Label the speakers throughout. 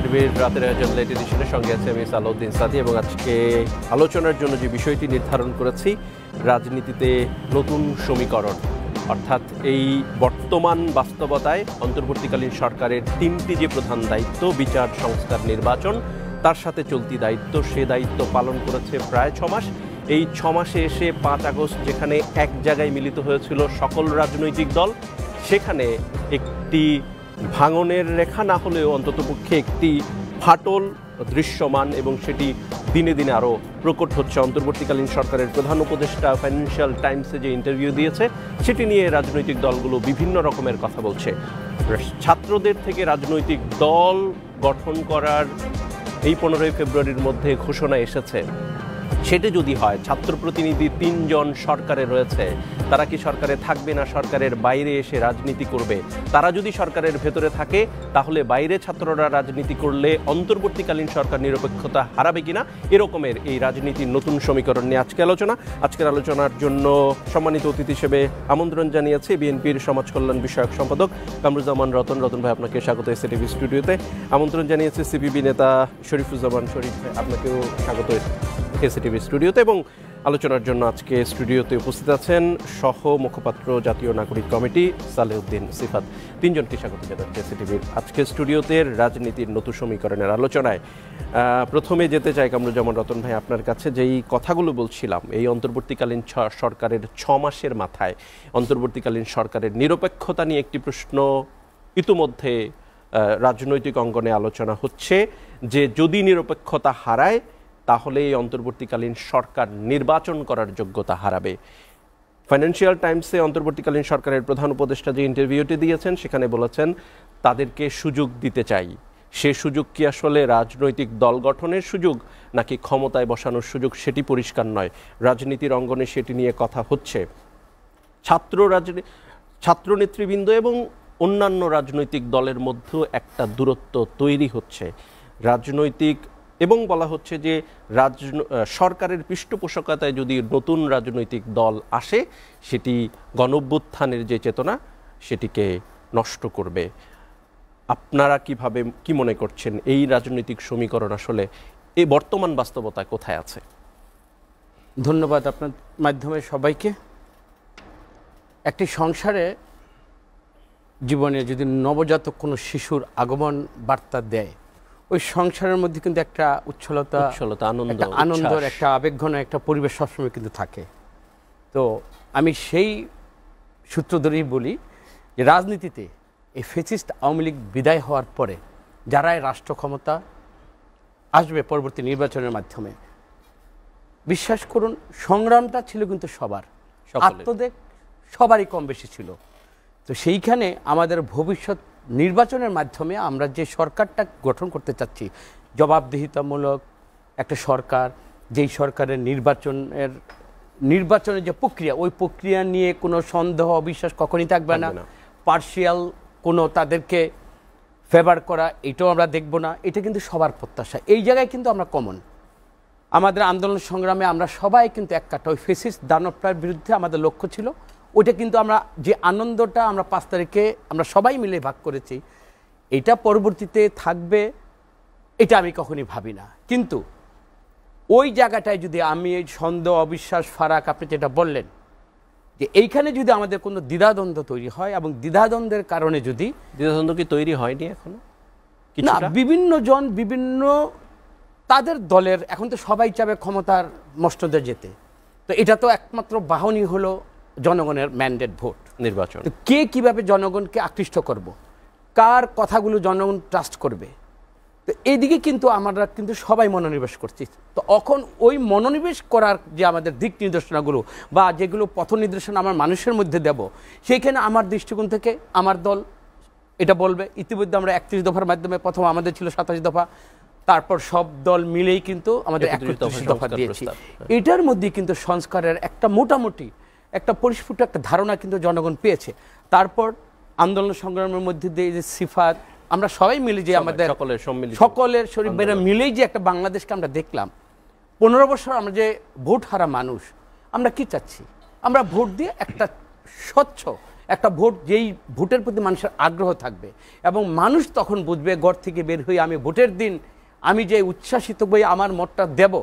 Speaker 1: সিটিভির রাতের আয়োজন লেট এডিশনের সঙ্গে আছে আমি সালাউদ্দিন সাদি এবং আজকে আলোচনার জন্য যে বিষয়টি নির্ধারণ করেছি রাজনীতিতে নতুন সমীকরণ, অর্থাৎ এই বর্তমান বাস্তবতায় অন্তর্বর্তীকালীন সরকারের তিনটি যে প্রধান দায়িত্ব, বিচার, সংস্কার, নির্বাচন, তার সাথে চলতি দায়িত্ব, সে দায়িত্ব পালন করেছে প্রায় 6 মাস। এই 6 মাসে এসে 5 আগস্ট যেখানে এক জায়গায় মিলিত হয়েছিল সকল রাজনৈতিক দল, সেখানে একটি ভাঙনের রেখা না হলেও অন্ততপক্ষে একটি ফাটল দৃশ্যমান এবং সেটি দিনে দিনে আরও প্রকট হচ্ছে। অন্তর্বর্তীকালীন সরকারের প্রধান উপদেষ্টা ফাইন্যান্সিয়াল টাইমসে যে ইন্টারভিউ দিয়েছে সেটি নিয়ে রাজনৈতিক দলগুলো বিভিন্ন রকমের কথা বলছে। ছাত্রদের থেকে রাজনৈতিক দল গঠন করার এই 15 ফেব্রুয়ারির মধ্যে ঘোষণা এসেছে। সেটা যদি হয়, ছাত্র প্রতিনিধি 3 জন সরকারে রয়েছে, তারা কি সরকারে থাকবে না সরকারের বাইরে এসে রাজনীতি করবে? তারা যদি সরকারের ভেতরে থাকে তাহলে বাইরে ছাত্ররা রাজনীতি করলে অন্তর্বর্তীকালীন সরকার নিরপেক্ষতা হারাবে কিনা, এরকমের এই রাজনীতির নতুন সমীকরণ নিয়ে আজকের আলোচনার জন্য সম্মানিত অতিথি হিসেবে আমন্ত্রণ জানিয়েছে বিএনপির সমাজ কল্যাণ বিষয়ক সম্পাদক কামরুজ্জামান রতন ভাই, আপনাকে স্বাগত এসটিভি স্টুডিওতে। আমন্ত্রণ জানিয়েছে সিপিবি নেতা শরীফুজ্জামান শরীফ ভাই, আপনাকেও স্বাগত এসটিভি স্টুডিওতে। এবং আলোচনার জন্য আজকে স্টুডিওতে উপস্থিত আছেন সহ মুখপাত্র জাতীয় নাগরিক কমিটি সালেউদ্দিন সিফাত। 3 জনকে স্বাগত জানাচ্ছি এসটিভির আজকে স্টুডিওতে রাজনীতির নতুন সমীকরণের আলোচনায়। প্রথমে যেতে চাই কামরুজ্জামান রতন ভাই আপনার কাছে, যেই কথাগুলো বলছিলাম, এই অন্তর্বর্তীকালীন সরকারের 6 মাসের মাথায় অন্তর্বর্তীকালীন সরকারের নিরপেক্ষতা নিয়ে একটি প্রশ্ন ইতিমধ্যে রাজনৈতিক অঙ্গনে আলোচনা হচ্ছে যে যদি নিরপেক্ষতা হারায় তাহলে এই অন্তর্বর্তীকালীন সরকার নির্বাচন করার যোগ্যতা হারাবে। ফাইন্যান্সিয়াল টাইমসে অন্তর্বর্তীকালীন সরকারের প্রধান উপদেষ্টা যে ইন্টারভিউটি দিয়েছেন সেখানে বলেছেন তাদেরকে সুযোগ দিতে চাই। সে সুযোগ কি আসলে রাজনৈতিক দল গঠনের সুযোগ নাকি ক্ষমতায় বসানোর সুযোগ সেটি পরিষ্কার নয়। রাজনীতির অঙ্গনে সেটি নিয়ে কথা হচ্ছে। ছাত্র নেতৃবৃন্দ এবং অন্যান্য রাজনৈতিক দলের মধ্যে একটা দূরত্ব তৈরি হচ্ছে রাজনৈতিক, এবং বলা হচ্ছে যে সরকারের পৃষ্ঠপোষকতায় যদি নতুন রাজনৈতিক দল আসে সেটি গণঅভ্যুত্থানের যে চেতনা সেটিকে নষ্ট করবে। আপনারা কি মনে করছেন এই রাজনৈতিক সমীকরণ আসলে এই বর্তমান বাস্তবতায় কোথায় আছে?
Speaker 2: ধন্যবাদ আপনার মাধ্যমে সবাইকে। একটি সংসারে জীবনে যদি নবজাতক কোনো শিশুর আগমন বার্তা দেয়, ওই সংসারের মধ্যে কিন্তু একটা উচ্ছলতা, আনন্দের একটা আবেগঘন একটা পরিবেশ সবসময় কিন্তু থাকে। তো আমি সেই সূত্র ধরেই বলি যে রাজনীতিতে এই ফ্যাসিস্ট আওয়ামী লীগ বিদায় হওয়ার পরে যারা রাষ্ট্র ক্ষমতা আসবে পরবর্তী নির্বাচনের মাধ্যমে, বিশ্বাস করুন সংগ্রামটা ছিল কিন্তু সবার, আত্মদেখ সবারই কম বেশি ছিল। তো সেইখানে আমাদের ভবিষ্যৎ নির্বাচনের মাধ্যমে আমরা যে সরকারটা গঠন করতে চাচ্ছি, জবাবদিহিতামূলক একটা সরকার, যেই সরকারের নির্বাচনের যে প্রক্রিয়া, ওই প্রক্রিয়া নিয়ে কোনো সন্দেহ অবিশ্বাস কখনই থাকবে না। পার্শিয়াল কোনো তাদেরকে ফেভার করা এটাও আমরা দেখব না। এটা কিন্তু সবার প্রত্যাশা। এই জায়গায় কিন্তু আমরা কমন, আমাদের আন্দোলন সংগ্রামে আমরা সবাই কিন্তু এক কাটা ওই ফ্যাসিস্ট দানবটার বিরুদ্ধে আমাদের লক্ষ্য ছিল। ওইটা কিন্তু আমরা যে আনন্দটা আমরা 5 তারিখে আমরা সবাই মিলে ভাগ করেছি, এটা পরবর্তীতে থাকবে এটা আমি কখনই ভাবি না। কিন্তু ওই জায়গাটায় যদি আমি এই সন্দেহ, অবিশ্বাস, ফারাক, আপনি যেটা বললেন যে এইখানে যদি আমাদের কোনো দ্বিধাদ্বন্দ্ব তৈরি হয়, এবং দ্বিধাদ্বন্দ্বের কারণে যদি
Speaker 1: দ্বিধাদ্বন্দ্ব কি তৈরি হয়নি এখনো?
Speaker 2: না, বিভিন্ন জন বিভিন্ন তাদের দলের, এখন তো সবাই চাবে ক্ষমতার মস্তদে যেতে। তো এটা তো একমাত্র বাহনই হলো জনগণের ম্যান্ডেট ভোট, নির্বাচন। কে কিভাবে জনগণকে আকৃষ্ট করব, কার কথাগুলো জনগণ ট্রাস্ট করবে, তো এইদিকে কিন্তু আমরা কিন্তু সবাই মনোনিবেশ করছি। তো এখন ওই মনোনিবেশ করার যে আমাদের দিক নির্দেশনাগুলো বা যেগুলো পথ নির্দেশনা আমার মানুষের মধ্যে দেব, সেইখানে আমার দৃষ্টিকোণ থেকে আমার দল এটা বলবে। ইতিমধ্যে আমরা 31 দফার মাধ্যমে, প্রথম আমাদের ছিল 27 দফা, তারপর সব দল মিলেই কিন্তু আমাদের 31 দফা দিয়েছি। এটার মধ্যে কিন্তু সংস্কারের একটা মোটামুটি একটা পরিস্ফুট একটা ধারণা কিন্তু জনগণ পেয়েছে। তারপর আন্দোলন সংগ্রামের মধ্যে দিয়ে যে সিফাত, আমরা সবাই মিলে যে আমাদের সকলের শরীর বেড়ে মিলেই যে একটা বাংলাদেশকে আমরা দেখলাম। 15 বছর আমরা যে ভোট হারা মানুষ, আমরা কি চাচ্ছি? আমরা ভোট দিয়ে একটা স্বচ্ছ একটা ভোট, যেই ভোটের প্রতি মানুষের আগ্রহ থাকবে এবং মানুষ তখন বুঝবে ঘর থেকে বের হয়ে আমি ভোটের দিন আমি যে উচ্ছ্বাসিত বই আমার মতটা দেব,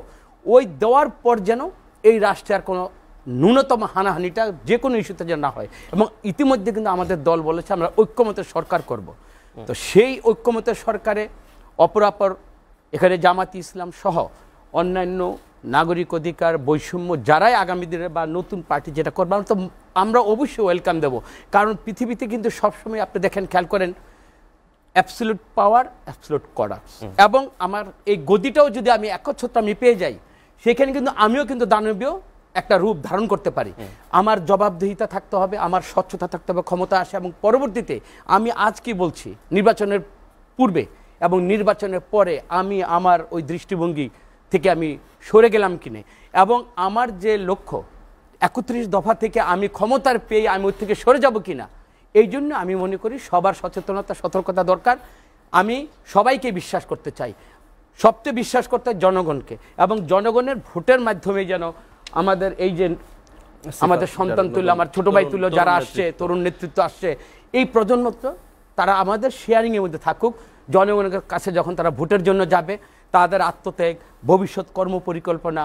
Speaker 2: ওই দেওয়ার পর যেন এই রাষ্ট্রে আর কোনো ন্যূনতম হানাহানিটা যে কোনো ইস্যুতে যেন না হয়। এবং ইতিমধ্যে কিন্তু আমাদের দল বলেছে আমরা ঐক্যমতের সরকার করব। তো সেই ঐক্যমতের সরকারে অপরাপর এখানে জামাতি ইসলাম সহ অন্যান্য নাগরিক অধিকার বৈষম্য যারাই আগামী দিনে বা নতুন পার্টি যেটা করবে আমরা অবশ্যই ওয়েলকাম দেব। কারণ পৃথিবীতে কিন্তু সবসময় আপনি দেখেন, খেয়াল করেন, অ্যাবসলিউট পাওয়ার, অ্যাবসলিউট করাপস। এবং আমার এই গদিটাও যদি আমি একচ্ছত্র আমি পেয়ে যাই, সেখানে কিন্তু আমিও কিন্তু দানবীয় একটা রূপ ধারণ করতে পারি। আমার জবাবদিহিতা থাকতে হবে, আমার স্বচ্ছতা থাকতে হবে, ক্ষমতা আসে। এবং পরবর্তীতে আমি আজ কি বলছি, নির্বাচনের পূর্বে এবং নির্বাচনের পরে আমি আমার ওই দৃষ্টিভঙ্গি থেকে আমি সরে গেলাম কিনে, এবং আমার যে লক্ষ্য 31 দফা থেকে আমি ক্ষমতার পেয়ে আমি ওর থেকে সরে যাব কিনা, এই জন্য আমি মনে করি সবার সচেতনতা, সতর্কতা দরকার। আমি সবাইকে বিশ্বাস করতে চাই, সবচেয়ে বিশ্বাস করতে জনগণকে, এবং জনগণের ভোটের মাধ্যমে যেন আমাদের এই যে আমাদের সন্তান তুল্য, আমার ছোট ভাই তুল্য যারা আসছে, তরুণ নেতৃত্ব আসছে, এই প্রজন্মটা তারা আমাদের শেয়ারিংয়ের মধ্যে থাকুক। জনগণের কাছে যখন তারা ভোটের জন্য যাবে, তাদের আত্মত্যাগ, ভবিষ্যৎ কর্ম পরিকল্পনা,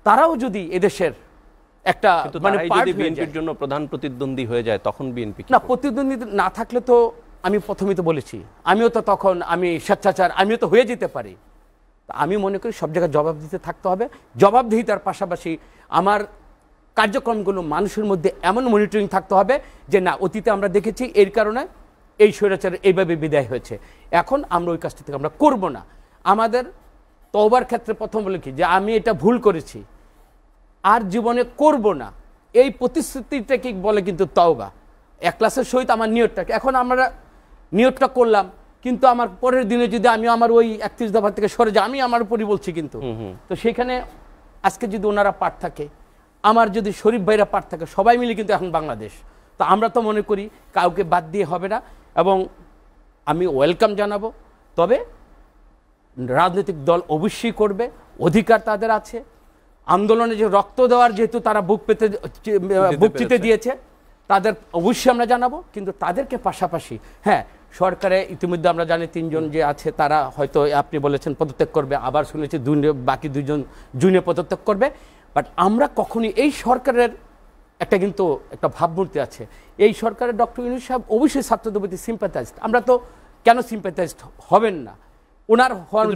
Speaker 2: তারাও যদি এদেশের একটা
Speaker 1: মানে বিএনপির জন্য প্রধান প্রতিদ্বন্দ্বী হয়ে যায়, তখন বিএনপি
Speaker 2: না, প্রতিদ্বন্দ্বী না থাকলে তো আমি প্রথমেই তো বলেছি, আমিও তো তখন আমি স্বেচ্ছাচার, আমিও তো হয়ে যেতে পারি। আমি মনে করি সব জায়গায় জবাব দিতে থাকতে হবে। জবাবদিহিতার পাশাপাশি আমার কার্যক্রমগুলো মানুষের মধ্যে এমন মনিটরিং থাকতে হবে যে না, অতীতে আমরা দেখেছি এর কারণে এই স্বৈরাচার এইভাবে বিদায় হয়েছে, এখন আমরা ওই কাজটি থেকে আমরা করব না। আমাদের তওবার ক্ষেত্রে প্রথম বলে কি যে আমি এটা ভুল করেছি, আর জীবনে করব না, এই প্রতিশ্রুতিটাকে বলে কিন্তু তওবা। একলাসের সহিত আমার নিয়তটাকে, এখন আমরা নিয়তটা করলাম, কিন্তু আমার পরের দিনে যদি আমি আমার ওই 31 দফা থেকে সরে যাই, আমি আমার উপরই বলছি কিন্তু, তো সেখানে আজকে যদি ওনারা পার্ট থাকে, আমার যদি শরীফ ভাইরা পার্ট থাকে, সবাই মিলে কিন্তু এখন বাংলাদেশ। তো আমরা তো মনে করি কাউকে বাদ দিয়ে হবে না, এবং আমি ওয়েলকাম জানাবো। তবে রাজনৈতিক দল অবশ্যই করবে, অধিকার তাদের আছে। আন্দোলনে যে রক্ত দেওয়ার যেহেতু তারা বুক চিতে দিয়েছে, তাদের অবশ্যই আমরা জানাবো, কিন্তু তাদেরকে পাশাপাশি হ্যাঁ, সরকারে ইতিমধ্যে আমরা জানি 3 জন যে আছে, তারা হয়তো আপনি বলেছেন পদত্যাগ করবে, আবার শুনেছি বাকি 2 জন জুনিয়র পদত্যাগ করবে। বাট আমরা কখনই এই সরকারের কিন্তু একটা ভাবমূর্তি আছে, এই সরকারের ডক্টর ইউনূস সাহেব অবশ্যই ছাত্রদের প্রতি সিম্প্যাথাইজড। আমরা তো কেন সিম্প্যাথাইজড হবেন না, ওনার হওয়ার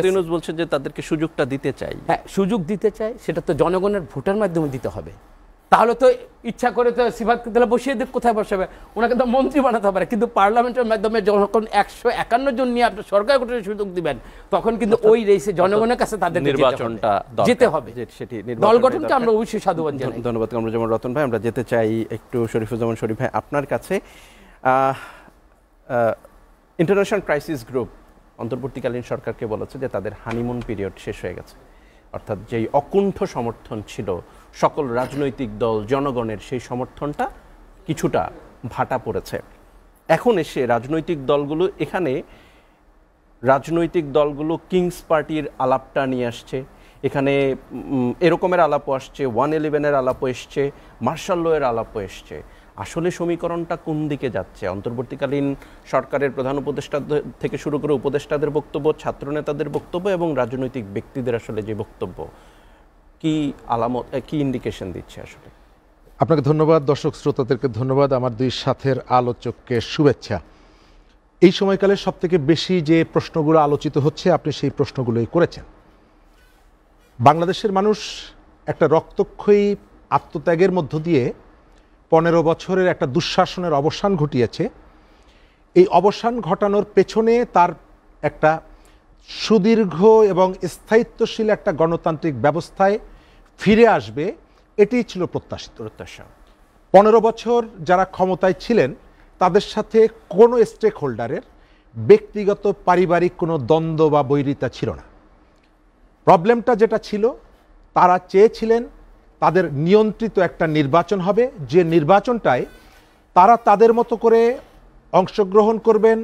Speaker 1: ইউনূস বলছেন যে তাদেরকে সুযোগটা দিতে চাই।
Speaker 2: হ্যাঁ, সুযোগ দিতে চাই, সেটা তো জনগণের ভোটের মাধ্যমে দিতে হবে। তাহলে তো ইচ্ছা করে তো সিফাতকে তাহলে বসিয়ে দিয়ে কোথায় বসাবে, ওনাকে তো মন্ত্রী বানাতে পারে, কিন্তু পার্লামেন্টের মাধ্যমে যখন 151 জন নিয়ে আপনি সরকার গঠনের সুযোগ দিবেন, তখন কিন্তু ওই রেসে জনগণের কাছে তাদের
Speaker 1: নির্বাচনটা
Speaker 2: যেতে হবে। দল গঠনকে আমরা অবশ্যই সাধুবাদ জানাই।
Speaker 1: ধন্যবাদ কামরুজ্জামান রতন ভাই। আমরা যেতে চাই একটু শরীফুজ্জামান শরীফ ভাই আপনার কাছে। ইন্টারন্যাশনাল ক্রাইসিস গ্রুপ অন্তর্বর্তীকালীন সরকারকে বলেছে যে তাদের হানিমুন পিরিয়ড শেষ হয়ে গেছে, অর্থাৎ যেই অকুণ্ঠ সমর্থন ছিল সকল রাজনৈতিক দল জনগণের, সেই সমর্থনটা কিছুটা ভাটা পড়েছে। এখন এসে রাজনৈতিক দলগুলো কিংস পার্টির আলাপটা নিয়ে আসছে, এখানে এরকমের আলাপও আসছে, 111-এর আলাপও এসছে, মার্শাল লয়ের আলাপও এসছে। আসলে সমীকরণটা কোন দিকে যাচ্ছে? অন্তর্বর্তীকালীন সরকারের প্রধান উপদেষ্টা থেকে শুরু করে উপদেষ্টাদের বক্তব্য, ছাত্রনেতাদের বক্তব্য এবং রাজনৈতিক ব্যক্তিদের আসলে যে বক্তব্য, কি আলামত, কি ইন্ডিকেশন দিচ্ছে আসলে?
Speaker 3: আপনাকে ধন্যবাদ, দর্শক শ্রোতাদেরকে ধন্যবাদ, আমার 2 সাথের আলোচককে শুভেচ্ছা। এই সময়কালে সবথেকে বেশি যে প্রশ্নগুলো আলোচিত হচ্ছে, আপনি সেই প্রশ্নগুলোই করেছেন। বাংলাদেশের মানুষ একটা রক্তক্ষয়ী আত্মত্যাগের মধ্য দিয়ে 15 বছরের একটা দুঃশাসনের অবসান ঘটিয়েছে। এই অবসান ঘটানোর পেছনে তার একটা সুদীর্ঘ এবং স্থায়িত্বশীল একটা গণতান্ত্রিক ব্যবস্থায় ফিরে আসবে, এটাই ছিল প্রত্যাশা। 15 বছর যারা ক্ষমতায় ছিলেন, তাদের সাথে কোনো স্টেক হোল্ডারের ব্যক্তিগত পারিবারিক কোনো দ্বন্দ্ব বা বৈরিতা ছিল না। প্রবলেমটা যেটা ছিল, তারা চেয়েছিলেন তাদের নিয়ন্ত্রিত একটা নির্বাচন হবে, যে নির্বাচনটায় তারা তাদের মতো করে অংশগ্রহণ করবেন,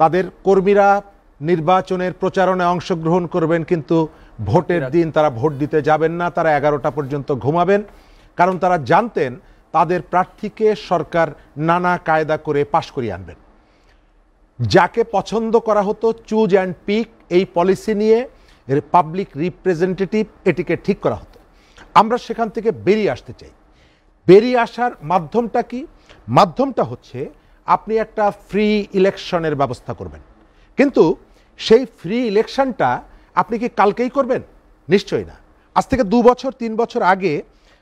Speaker 3: তাদের কর্মীরা নির্বাচনের প্রচারণায় অংশগ্রহণ করবেন, কিন্তু ভোটের দিন তারা ভোট দিতে যাবেন না, তারা 11টা পর্যন্ত ঘুমাবেন। কারণ তারা জানতেন তাদের প্রার্থীকে সরকার নানা কায়দা করে পাশ করিয়ে আনবেন। যাকে পছন্দ করা হতো চুজ অ্যান্ড পিক, এই পলিসি নিয়ে পাবলিক রিপ্রেজেন্টেটিভ এটিকে ঠিক করা হতো। আমরা সেখান থেকে বেরিয়ে আসতে চাই। বেরিয়ে আসার মাধ্যমটা কি? মাধ্যমটা হচ্ছে আপনি একটা ফ্রি ইলেকশনের ব্যবস্থা করবেন। কিন্তু সেই ফ্রি ইলেকশনটা আপনি কি কালকেই করবেন? নিশ্চয়ই না। আজ থেকে 2 বছর 3 বছর আগে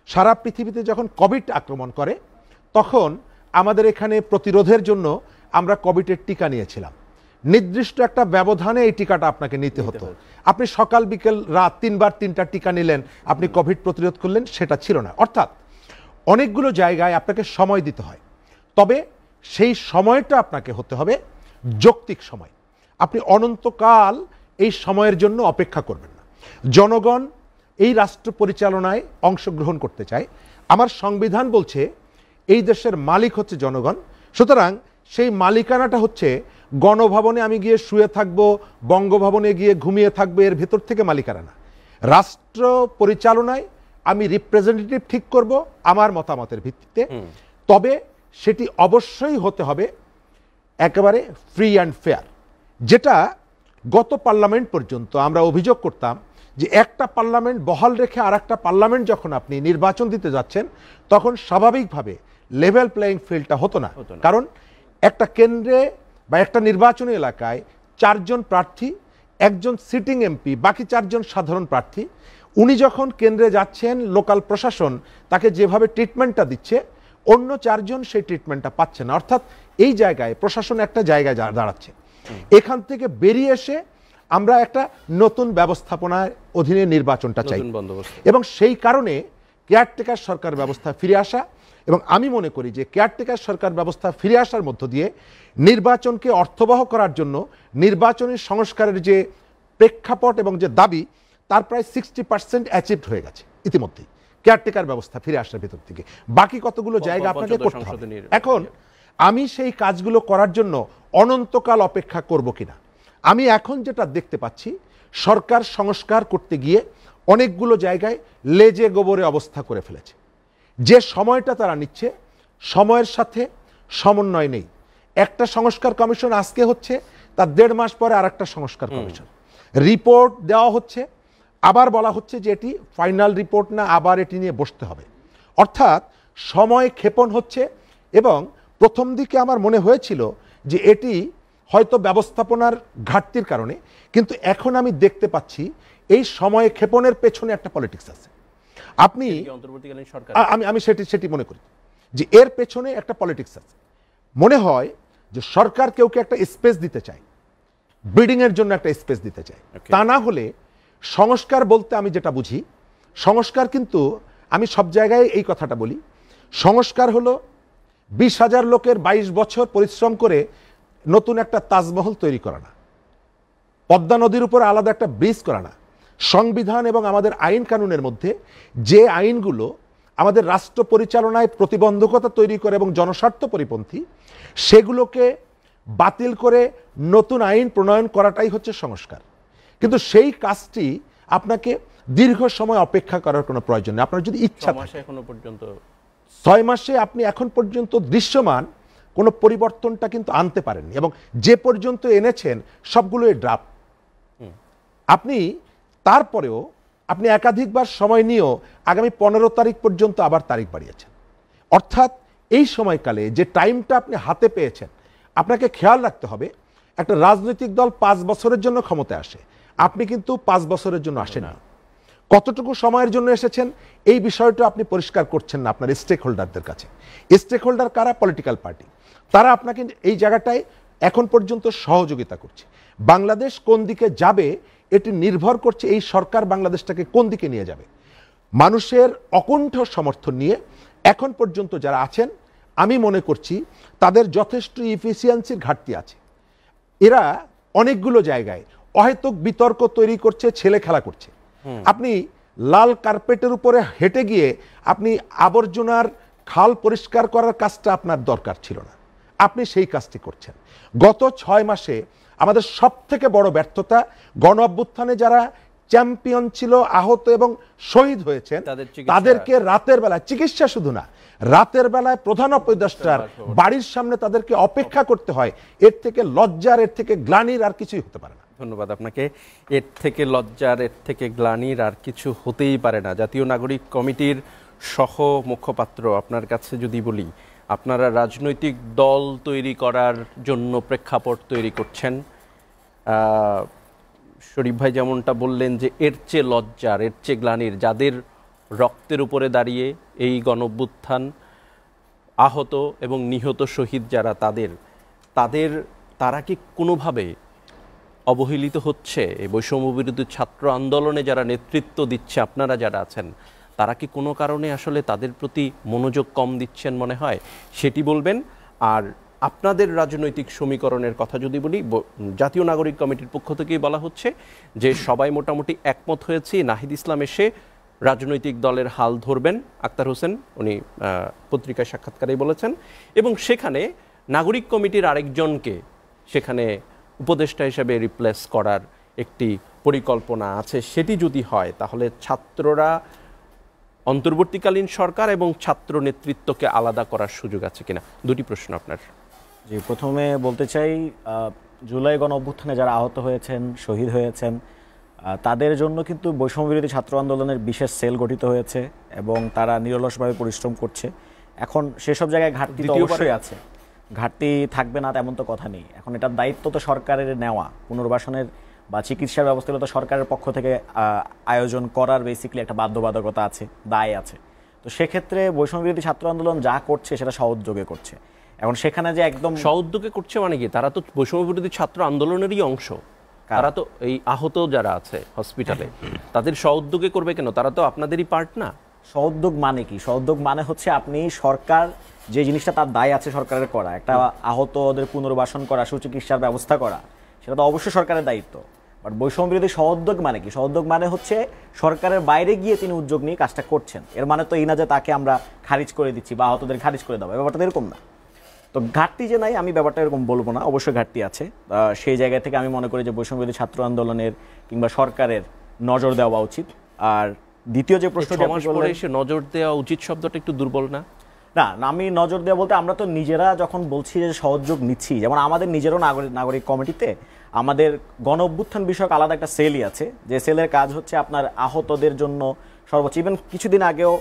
Speaker 3: সারা পৃথিবীতে যখন কোভিড আক্রমণ করে, তখন আমাদের এখানে প্রতিরোধের জন্য আমরা কোভিডের টিকা নিয়েছিলাম। নির্দিষ্ট একটা ব্যবধানে এই টিকাটা আপনাকে নিতে হতো। আপনি সকাল বিকেল রাত 3 বার 3টা টিকা নিলেন, আপনি কোভিড প্রতিরোধ করলেন, সেটা ছিল না। অর্থাৎ অনেকগুলো জায়গায় আপনাকে সময় দিতে হয়, তবে সেই সময়টা আপনাকে হতে হবে যৌক্তিক সময়। আপনি অনন্তকাল এই সময়ের জন্য অপেক্ষা করবেন না। জনগণ এই রাষ্ট্র পরিচালনায় অংশগ্রহণ করতে চায়। আমার সংবিধান বলছে এই দেশের মালিক হচ্ছে জনগণ। সুতরাং সেই মালিকানাটা হচ্ছে গণভবনে আমি গিয়ে শুয়ে থাকবো, বঙ্গভবনে গিয়ে ঘুমিয়ে থাকবো, এর ভেতর থেকে মালিকানা না। রাষ্ট্র পরিচালনায় আমি রিপ্রেজেন্টেটিভ ঠিক করব আমার মতামতের ভিত্তিতে, তবে সেটি অবশ্যই হতে হবে একেবারে ফ্রি অ্যান্ড ফেয়ার। যেটা গত পার্লামেন্ট পর্যন্ত আমরা অভিযোগ করতাম যে একটা পার্লামেন্ট বহাল রেখে আর একটা পার্লামেন্ট যখন আপনি নির্বাচন দিতে যাচ্ছেন, তখন স্বাভাবিকভাবে লেভেল প্লেয়িং ফিল্ডটা হতো না। কারণ একটা কেন্দ্রে বা একটা নির্বাচনী এলাকায় 4 জন প্রার্থী, 1 জন সিটিং এমপি, বাকি 4 জন সাধারণ প্রার্থী। উনি যখন কেন্দ্রে যাচ্ছেন, লোকাল প্রশাসন তাকে যেভাবে ট্রিটমেন্টটা দিচ্ছে, অন্য 4 জন সেই ট্রিটমেন্টটা পাচ্ছে না। অর্থাৎ এই জায়গায় প্রশাসন একটা জায়গায় দাঁড়াচ্ছে। এখান থেকে বেরিয়ে এসে আমরা একটা নতুন ব্যবস্থাপনার অধীনে নির্বাচনটা চাই, এবং সেই কারণে কেয়ারটেকার সরকার ব্যবস্থা ফিরে আসা। এবং আমি মনে করি যে কেয়ারটেকার সরকার ব্যবস্থা ফিরে আসার মধ্য দিয়ে নির্বাচনকে অর্থবহ করার জন্য নির্বাচনী সংস্কারের যে প্রেক্ষাপট এবং যে দাবি, তার প্রায় 60% অ্যাচিভড হয়ে গেছে ইতিমধ্যেই কেয়ারটেকার ব্যবস্থা ফিরে আসার ভেতর থেকে। বাকি কতগুলো জায়গা আপনাকে করতে হবে। এখন আমি সেই কাজগুলো করার জন্য অনন্তকাল অপেক্ষা করব কিনা? আমি এখন যেটা দেখতে পাচ্ছি, সরকার সংস্কার করতে গিয়ে অনেকগুলো জায়গায় লেজে গোবরে অবস্থা করে ফেলেছে। যে সময়টা তারা নিচ্ছে, সময়ের সাথে সমন্বয় নেই। একটা সংস্কার কমিশন আজকে হচ্ছে, তার 1.5 মাস পরে আরেকটা সংস্কার কমিশন রিপোর্ট দেওয়া হচ্ছে, আবার বলা হচ্ছে যে এটি ফাইনাল রিপোর্ট না, আবার এটি নিয়ে বসতে হবে। অর্থাৎ সময় ক্ষেপণ হচ্ছে। এবং প্রথম দিকে আমার মনে হয়েছিল যে এটি হয়তো ব্যবস্থাপনার ঘাটতির কারণে, কিন্তু এখন আমি দেখতে পাচ্ছি এই সময় ক্ষেপণের পেছনে একটা পলিটিক্স আছে। আপনি আমি সেটি মনে করি যে এর পেছনে একটা পলিটিক্স আছে। মনে হয় যে সরকার কেউকে একটা স্পেস দিতে চায়, ব্রিডিং এর জন্য একটা স্পেস দিতে চায়। তা না হলে সংস্কার বলতে আমি যেটা বুঝি, সংস্কার কিন্তু আমি সব জায়গায় এই কথাটা বলি, সংস্কার হলো 20,000 লোকের 22 বছর পরিশ্রম করে নতুন একটা তাজমহল তৈরি করা না, পদ্মা নদীর উপর আলাদা একটা ব্রিজ করা না। সংবিধান এবং আমাদের আইন কানুনের মধ্যে যে আইনগুলো আমাদের রাষ্ট্র পরিচালনায় প্রতিবন্ধকতা তৈরি করে এবং জনস্বার্থ পরিপন্থী, সেগুলোকে বাতিল করে নতুন আইন প্রণয়ন করাটাই হচ্ছে সংস্কার। কিন্তু সেই কাজটি আপনাকে দীর্ঘ সময় অপেক্ষা করার কোনো প্রয়োজন নেই। আপনার যদি ইচ্ছা থাকে, 6 মাসে আপনি এখন পর্যন্ত দৃশ্যমান কোনো পরিবর্তনটা কিন্তু আনতে পারেননি, এবং যে পর্যন্ত এনেছেন সবগুলো ড্রাফট। আপনি তারপরেও আপনি একাধিকবার সময় নিয়েও আগামী 15 তারিখ পর্যন্ত আবার তারিখ বাড়িয়েছেন। অর্থাৎ এই সময়কালে যে টাইমটা আপনি হাতে পেয়েছেন, আপনাকে খেয়াল রাখতে হবে, একটা রাজনৈতিক দল 5 বছরের জন্য ক্ষমতায় আসে, আপনি কিন্তু 5 বছরের জন্য আসেন না। কতটুকু সময়ের জন্য এসেছেন এই বিষয়টা আপনি পরিষ্কার করছেন না আপনার স্টেক হোল্ডারদের কাছে। স্টেক হোল্ডার কারা? Political party. তারা আপনাকে এই জায়গাটায় এখন পর্যন্ত সহযোগিতা করছে। বাংলাদেশ কোন দিকে যাবে এটি নির্ভর করছে এই সরকার বাংলাদেশটাকে কোন দিকে নিয়ে যাবে। মানুষের অকুণ্ঠ সমর্থন নিয়ে এখন পর্যন্ত যারা আছেন, আমি মনে করছি তাদের যথেষ্ট ইফিসিয়েন্সির ঘাটতি আছে। এরা অনেকগুলো জায়গায় অহেতুক বিতর্ক তৈরি করছে, ছেলে খেলা করছে। আপনি লাল কার্পেটের উপরে হেঁটে গিয়ে আপনি আবর্জনার খাল পরিষ্কার করার কাজটা আপনার দরকার ছিল না, আপনি সেই কাজটি করছেন। গত 6 মাসে আমাদের সব থেকে বড় ব্যর্থতা, গণ অভ্যুত্থানে যারা চ্যাম্পিয়ন ছিল, আহত এবং শহীদ হয়েছেন, তাদেরকে রাতের বেলায় চিকিৎসা শুধু না, রাতের বেলায় প্রধান উপদেষ্টার বাড়ির সামনে তাদেরকে অপেক্ষা করতে হয়। এর থেকে লজ্জার, এর থেকে গ্লানির আর কিছুই হতে পারে না।
Speaker 1: ধন্যবাদ আপনাকে। এর থেকে লজ্জার, এর থেকে গ্লানির আর কিছু হতেই পারে না। জাতীয় নাগরিক কমিটির সহ মুখপাত্র, আপনার কাছে যদি বলি, আপনারা রাজনৈতিক দল তৈরি করার জন্য প্রেক্ষাপট তৈরি করছেন। শরীফ ভাই যেমনটা বললেন যে এর চেয়ে লজ্জার, এর চেয়ে গ্লানির, যাদের রক্তের উপরে দাঁড়িয়ে এই গণঅভ্যুত্থান, আহত এবং নিহত শহীদ যারা, তারা কি কোনোভাবে অবহেলিত হচ্ছে? এই বৈষম্যবিরোধী ছাত্র আন্দোলনে যারা নেতৃত্ব দিচ্ছে, আপনারা যারা আছেন, তারা কি কোনো কারণে আসলে তাদের প্রতি মনোযোগ কম দিচ্ছেন মনে হয়? সেটি বলবেন। আর আপনাদের রাজনৈতিক সমীকরণের কথা যদি বলি, জাতীয় নাগরিক কমিটির পক্ষ থেকেই বলা হচ্ছে যে সবাই মোটামুটি একমত হয়েছে নাহিদ ইসলাম এসে রাজনৈতিক দলের হাল ধরবেন। আক্তার হোসেন উনি পত্রিকায় সাক্ষাৎকারেই বলেছেন, এবং সেখানে নাগরিক কমিটির আরেকজনকে সেখানে উপদেষ্টা হিসেবে রিপ্লেস করার একটি পরিকল্পনা আছে। সেটি যদি হয় তাহলে ছাত্ররা অন্তর্বর্তীকালীন সরকার এবং ছাত্র নেতৃত্বকে আলাদা করার সুযোগ আছে কিনা? দুটি প্রশ্ন আপনার।
Speaker 4: জি, প্রথমে বলতে চাই, জুলাই গণ অভ্যুত্থানে যারা আহত হয়েছেন, শহীদ হয়েছেন, তাদের জন্য কিন্তু বৈষম্যবিরোধী ছাত্র আন্দোলনের বিশেষ সেল গঠিত হয়েছে এবং তারা নিরলসভাবে পরিশ্রম করছে। এখন সেসব জায়গায় ঘাটতি তো অবশ্যই আছে, ঘাটতি থাকবে না তেমন তো কথা নেই। এখন এটার দায়িত্ব তো সরকারের নেওয়া, পুনর্বাসনের বা চিকিৎসার ব্যবস্থাগুলো তো সরকারের পক্ষ থেকে আয়োজন করার বেসিক্যালি একটা বাধ্যবাধকতা আছে, দায় আছে। তো সেক্ষেত্রে বৈষম্যবিরোধী ছাত্র আন্দোলন যা করছে সেটা সহযোগে করছে। এখন সেখানে যে একদম
Speaker 1: সহযোগে করছে মানে কি? তারা তো বৈষম্যবিরোধী ছাত্র আন্দোলনেরই অংশ। তারা তো এই আহত যারা আছে হসপিটালে, তাদের সহযোগে করবে কেন? তারা তো আপনাদেরই পার্ট না।
Speaker 4: সহযোগ মানে কি? সহযোগ মানে হচ্ছে আপনি সরকার যে জিনিসটা তার দায় আছে সরকারের করা, একটা আহতদের পুনর্বাসন করা, সুচিকিৎসার ব্যবস্থা করা, সেটা তো অবশ্যই সরকারের দায়িত্ব। বাট বৈষম্যবিরোধী সহযোগ মানে কি? সহযোগ মানে হচ্ছে সরকারের বাইরে গিয়ে তিনি উদ্যোগ নিয়ে কাজটা করছেন। এর মানে তো এই না যে তাকে আমরা খারিজ করে দিচ্ছি বা আহতদের খারিজ করে দেবো, ব্যাপারটা এরকম না। তো ঘাটতি যে নাই, আমি ব্যাপারটা এরকম বলবো না, অবশ্যই ঘাটতি আছে। সেই জায়গা থেকে আমি মনে করি যে বৈষম্যবিরোধী ছাত্র আন্দোলনের কিংবা সরকারের নজর দেওয়া উচিত। আর দ্বিতীয় যে প্রশ্নটা
Speaker 1: নজর দেওয়া উচিত শব্দটা একটু দুর্বল না?
Speaker 4: না, আমি নজর দেওয়া বলতে আমরা তো নিজেরা যখন বলছি যে সহযোগ নিচ্ছি, যেমন আমাদের নিজেরও নাগরিক কমিটিতে আমাদের গণ অভ্যুত্থান বিষয়ক আলাদা একটা সেলই আছে, যে সেলের কাজ হচ্ছে আপনার আহতদের জন্য সর্বোচ্চ। ইভেন কিছুদিন আগেও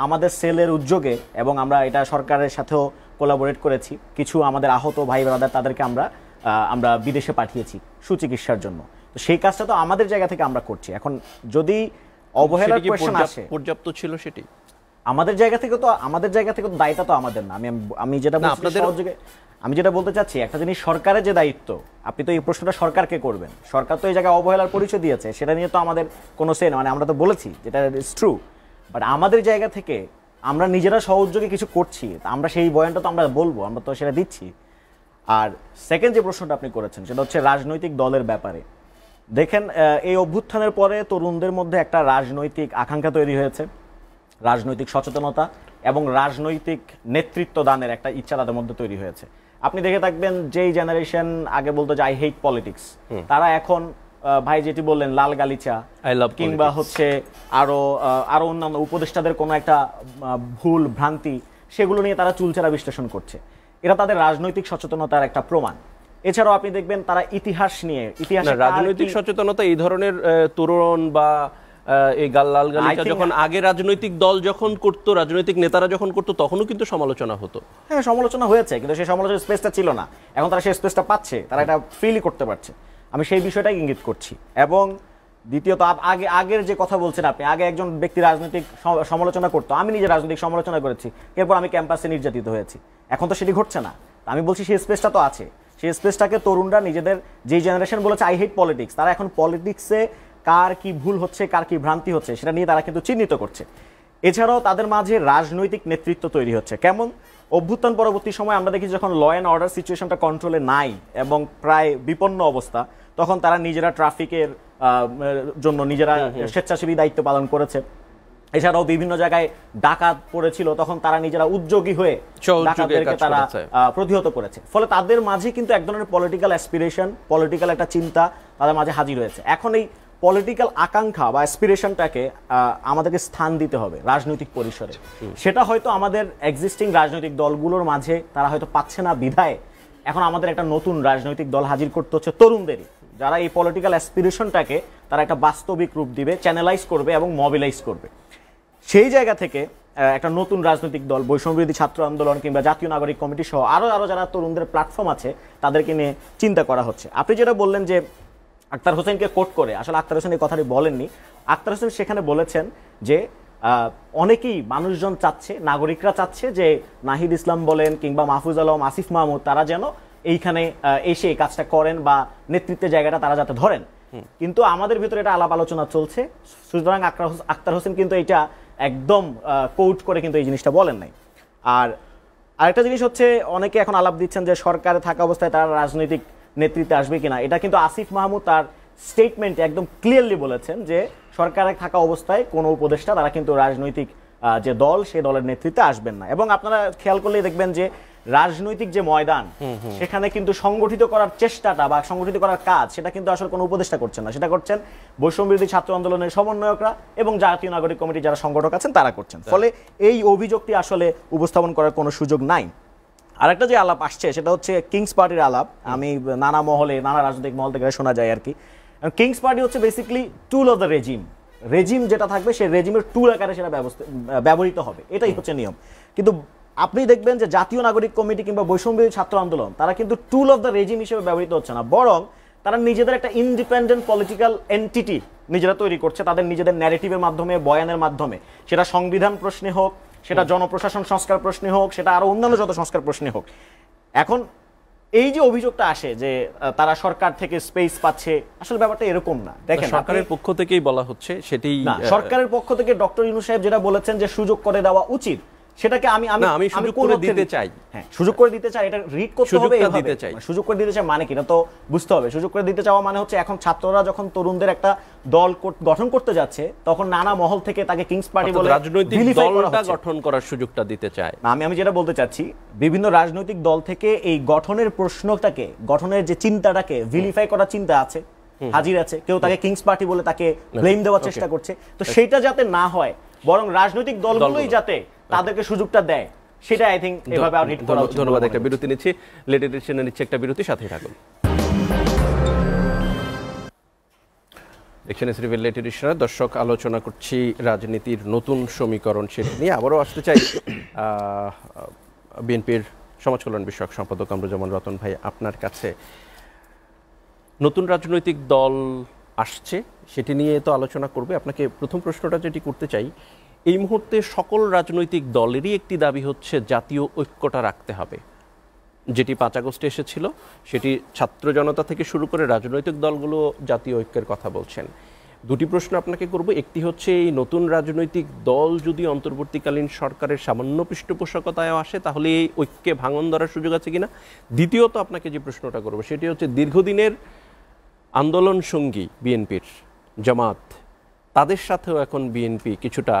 Speaker 4: আমাদের সেলের উদ্যোগে, এবং আমরা এটা সরকারের সাথেও কোলাবোরেট করেছি, কিছু আমাদের আহত ভাই ব্রাদার তাদেরকে আমরা বিদেশে পাঠিয়েছি সুচিকিৎসার জন্য। তো সেই কাজটা তো আমাদের জায়গা থেকে আমরা করছি। এখন যদি অবহেলার কোয়েশ্চেন আসে,
Speaker 1: পর্যাপ্ত ছিল সেটি
Speaker 4: আমাদের জায়গা থেকে তো দায়টা তো আমাদের না। আমি যেটা বলতে চাচ্ছি, একটা জিনিস সরকারের যে দায়িত্ব, আপনি তো এই প্রশ্নটা সরকারকে করবেন। সরকার তো এই জায়গায় অবহেলার পরিচয় দিয়েছে, সেটা নিয়ে তো আমাদের কোনো সে না, মানে আমরা তো বলেছি যেটা ইজ ট্রু। বাট আমাদের জায়গা থেকে আমরা নিজেরা সহযোগে কিছু করছি, আমরা সেই বয়ানটা তো আমরা বলবো, আমরা তো সেটা দিচ্ছি। আর সেকেন্ড যে প্রশ্নটা আপনি করেছেন সেটা হচ্ছে রাজনৈতিক দলের ব্যাপারে। দেখেন, এই অভ্যুত্থানের পরে তরুণদের মধ্যে একটা রাজনৈতিক আকাঙ্ক্ষা তৈরি হয়েছে, রাজনৈতিক সচেতনতা এবং রাজনৈতিক নেতৃত্ব দানের একটা ইচ্ছা তাদের মধ্যে তৈরি হয়েছে। আপনি দেখে থাকবেন, যেই জেনারেশন আগে বলতো যে আই হেট পলিটিক্স, তারা এখন ভাই যেটি বললেন লাল গালিচা কিংবা হচ্ছে আরো অন্যান্য উপদেষ্টাদের কোনো একটা ভুল ভ্রান্তি, সেগুলো নিয়ে তারা চুলচেরা বিশ্লেষণ করছে। এটা তাদের রাজনৈতিক সচেতনতার একটা প্রমাণ। এছাড়াও আপনি দেখবেন তারা ইতিহাস নিয়ে,
Speaker 1: রাজনৈতিক সচেতনতা এই ধরনের তরুণ বা এই লাল গালিচা যখন আগে রাজনৈতিক দল যখন করতো, রাজনৈতিক নেতারা যখন করতো, তখনও কিন্তু সমালোচনা হতো।
Speaker 4: হ্যাঁ, সমালোচনা হয়েছে, কিন্তু সেই সমালোচনার স্পেসটা ছিল না। এখন তারা সেই স্পেসটা পাচ্ছে, তারা এটা ফ্রিলি করতে পারছে। আমি সেই বিষয়টাই ইঙ্গিত করছি। এবং দ্বিতীয়ত, আগের যে কথা বলছেন আপনি, আগে একজন ব্যক্তি রাজনৈতিক সমালোচনা করতো, আমি নিজে রাজনৈতিক সমালোচনা করেছি, এরপর আমি ক্যাম্পাসে নির্যাতিত হয়েছি। এখন তো সেটি ঘটছে না। আমি বলছি সেই স্পেসটা তো আছে। সেই স্পেসটাকে তরুণরা নিজেদের, যে জেনারেশন বলেছে আই হেট পলিটিক্স, তারা এখন পলিটিক্সে কার কি ভুল হচ্ছে, কার কি ভ্রান্তি হচ্ছে, সেটা নিয়ে তারা কিন্তু চিহ্নিত করছে। এছাড়াও তাদের মাঝে রাজনৈতিক নেতৃত্ব তৈরি হচ্ছে। কেমন? অভ্যুত্থান পরবর্তী সময় আমরা দেখি যখন ল অ্যান্ড অর্ডার সিচুয়েশনটা কন্ট্রোলে নাই এবং প্রায় বিপন্ন অবস্থা, তখন তারা নিজেরা ট্রাফিকের জন্য নিজেরা স্বেচ্ছাসেবী দায়িত্ব পালন করেছে। এছাড়াও বিভিন্ন জায়গায় ডাকাত পড়েছিল, তখন তারা নিজেরা উদ্যোগী হয়ে ডাকাতদেরকে তারা প্রতিহত করেছে। ফলে তাদের মাঝে কিন্তু এক ধরনের পলিটিক্যাল অ্যাসপিরেশন, পলিটিক্যাল একটা চিন্তা তাদের মাঝে হাজির হয়েছে। এখন এই পলিটিক্যাল আকাঙ্ক্ষা বা অ্যাসপিরেশনটাকে আমাদেরকে স্থান দিতে হবে রাজনৈতিক পরিসরে। সেটা হয়তো আমাদের এক্সিস্টিং রাজনৈতিক দলগুলোর মাঝে তারা হয়তো পাচ্ছে না বিধায় এখন আমাদের একটা নতুন রাজনৈতিক দল হাজির করতে হচ্ছে তরুণদেরই, যারা এই পলিটিক্যাল অ্যাসপিরেশনটাকে তারা একটা বাস্তবিক রূপ দিবে, চ্যানেলাইজ করবে এবং মোবিলাইজ করবে। সেই জায়গা থেকে একটা নতুন রাজনৈতিক দল, বৈষম্যবিরোধী ছাত্র আন্দোলন কিংবা জাতীয় নাগরিক কমিটি সহ আরো যারা তরুণদের প্ল্যাটফর্ম আছে তাদেরকে নিয়ে চিন্তা করা হচ্ছে। আপনি যেটা বললেন যে আক্তার হোসেনকে কোট করে, আসলে আক্তার হোসেন এই কথাটি বলেননি। আক্তার হোসেন সেখানে বলেছেন যে অনেকেই মানুষজন চাচ্ছে, নাগরিকরা চাচ্ছে যে নাহিদ ইসলাম বলেন কিংবা মাহফুজ আলম, আসিফ মাহমুদ তারা যেন এইখানে এসে এই কাজটা করেন বা নেতৃত্বের জায়গাটা তারা যাতে ধরেন। কিন্তু আমাদের ভিতরে এটা আলাপ আলোচনা চলছে, সুতরাং আক্তার হোসেন কিন্তু এটা একদম কোট করে কিন্তু এই জিনিসটা বলেন নাই। আর আরেকটা জিনিস হচ্ছে, অনেকে এখন আলাপ দিচ্ছেন যে সরকারে থাকা অবস্থায় তারা রাজনৈতিক নেতৃত্বে আসবে কিনা। এটা কিন্তু আসিফ মাহমুদ তার স্টেটমেন্টে একদম ক্লিয়ারলি বলেছেন যে সরকারে থাকা অবস্থায় কোনো উপদেষ্টা তারা কিন্তু রাজনৈতিক যে দল সেই দলের নেতৃত্বে আসবেন না। এবং আপনারা খেয়াল করলেই দেখবেন যে রাজনৈতিক যে ময়দান সেখানে কিন্তু সংগঠিত করার চেষ্টাটা বা সংগঠিত করার কাজ সেটা কিন্তু আসলে কোনো উপদেষ্টা করছেন না, সেটা করছেন বৈষম্যবিরোধী ছাত্র আন্দোলনের সমন্বয়করা এবং জাতীয় নাগরিক কমিটি যারা সংগঠক আছেন তারা করছেন। ফলে এই অভিযোগটি আসলে উপস্থাপন করার কোনো সুযোগ নাই। আরেকটা যে আলাপ আসছে সেটা হচ্ছে কিংস পার্টির আলাপ। আমি নানা মহলে, নানা রাজনৈতিক মহল থেকে শোনা যায় আর কি। কিংস পার্টি হচ্ছে basically tool of the regime যেটা থাকবে সেই রেজিমের টুল আকারে সেটা ব্যবহৃত হবে, এটাই হচ্ছে নিয়ম। কিন্তু আপনি দেখবেন যে জাতীয় নাগরিক কমিটি কিংবা বৈষম্যবিরোধী ছাত্র আন্দোলন তারা কিন্তু টুল অফ দ্য রেজিম হিসেবে ব্যবহৃত হচ্ছে না, বরং তারা নিজেদের একটা ইন্ডিপেন্ডেন্ট পলিটিক্যাল এন্টিটি নিজেরা তৈরি করছে তাদের নিজেদের ন্যারেটিভের মাধ্যমে, বয়ানের মাধ্যমে। সেটা সংবিধান প্রশ্নে হোক, সেটা জনপ্রশাসন সংস্কার প্রশ্নে হোক, সেটা আরো অন্যান্য যত সংস্কার প্রশ্নে হোক। এখন এই যে অভিযোগটা আসে যে তারা সরকার থেকে স্পেস পাচ্ছে, আসলে ব্যাপারটা এরকম না। দেখেন,
Speaker 1: সরকারের পক্ষ থেকেই বলা হচ্ছে, সেটি
Speaker 4: সরকারের পক্ষ থেকে ডক্টর ইউনূস সাহেব যেটা বলেছেন যে সুযোগ করে দেওয়া উচিত, সেটাকে আমি
Speaker 1: সুযোগ করে দিতে চাই।
Speaker 4: হ্যাঁ, সুযোগ করে দিতে চাই, এটা রিড করতে হবে এভাবে। সুযোগ করে দিতে চাই মানে কি না তো বুঝতে হবে। সুযোগ করে দিতে চাওয়া মানে হচ্ছে এখন ছাত্ররা যখন তরুণদের একটা দল গঠন করতে যাচ্ছে তখন নানা মহল থেকে তাকে কিংস পার্টি বলে
Speaker 1: রাজনৈতিক দলটা গঠন করার সুযোগটা দিতে চায়।
Speaker 4: আমি যেটা বলতে চাচ্ছি, বিভিন্ন রাজনৈতিক দল থেকে এই গঠনের প্রশ্নটাকে, গঠনের যে চিন্তাটাকে ভিলিফাই করার চিন্তা আছে, হাজির আছে। কেউ তাকে কিংস পার্টি বলে তাকে ব্লেম দেওয়ার চেষ্টা করছে। তো সেটা যাতে না হয়, বরং রাজনৈতিক দলগুলোই যাতে তাদেরকে সুযোগটা দেয়, সেটা আই থিংক এভাবে আর হিট করা উচিত।
Speaker 1: ধন্যবাদ। একটা বিরতি নিচ্ছি, লেট এডিশনে নিচ্ছে একটা বিরতি, সাথেই থাকুন। দেখছেন এসরিভেল লেট এডিশনে। দর্শক, আলোচনা করছি রাজনীতির নতুন সমীকরণ, সেটা নিয়ে আবারও আসতে চাই বিএনপির সমাজ কল্যাণ বিষয়ক সম্পাদক কামরুজ্জামান রতন ভাই আপনার কাছে। নতুন রাজনৈতিক দল আসছে, সেটি নিয়ে তো আলোচনা করবে। আপনাকে প্রথম প্রশ্নটা যেটি করতে চাই, এই মুহূর্তে সকল রাজনৈতিক দলেরই একটি দাবি হচ্ছে জাতীয় ঐক্যটা রাখতে হবে, যেটি 5 আগস্টে এসেছিল, সেটি ছাত্র জনতা থেকে শুরু করে রাজনৈতিক দলগুলো জাতীয় ঐক্যের কথা বলছেন। দুটি প্রশ্ন আপনাকে করব। একটি হচ্ছে, এই নতুন রাজনৈতিক দল যদি অন্তর্বর্তীকালীন সরকারের সামান্য পৃষ্ঠপোষকতায় আসে তাহলে এই ঐক্যে ভাঙন ধরার সুযোগ আছে কিনা। দ্বিতীয়ত আপনাকে যে প্রশ্নটা করব সেটি হচ্ছে, দীর্ঘদিনের আন্দোলন সঙ্গী বিএনপির জামাত, তাদের সাথেও এখন বিএনপি কিছুটা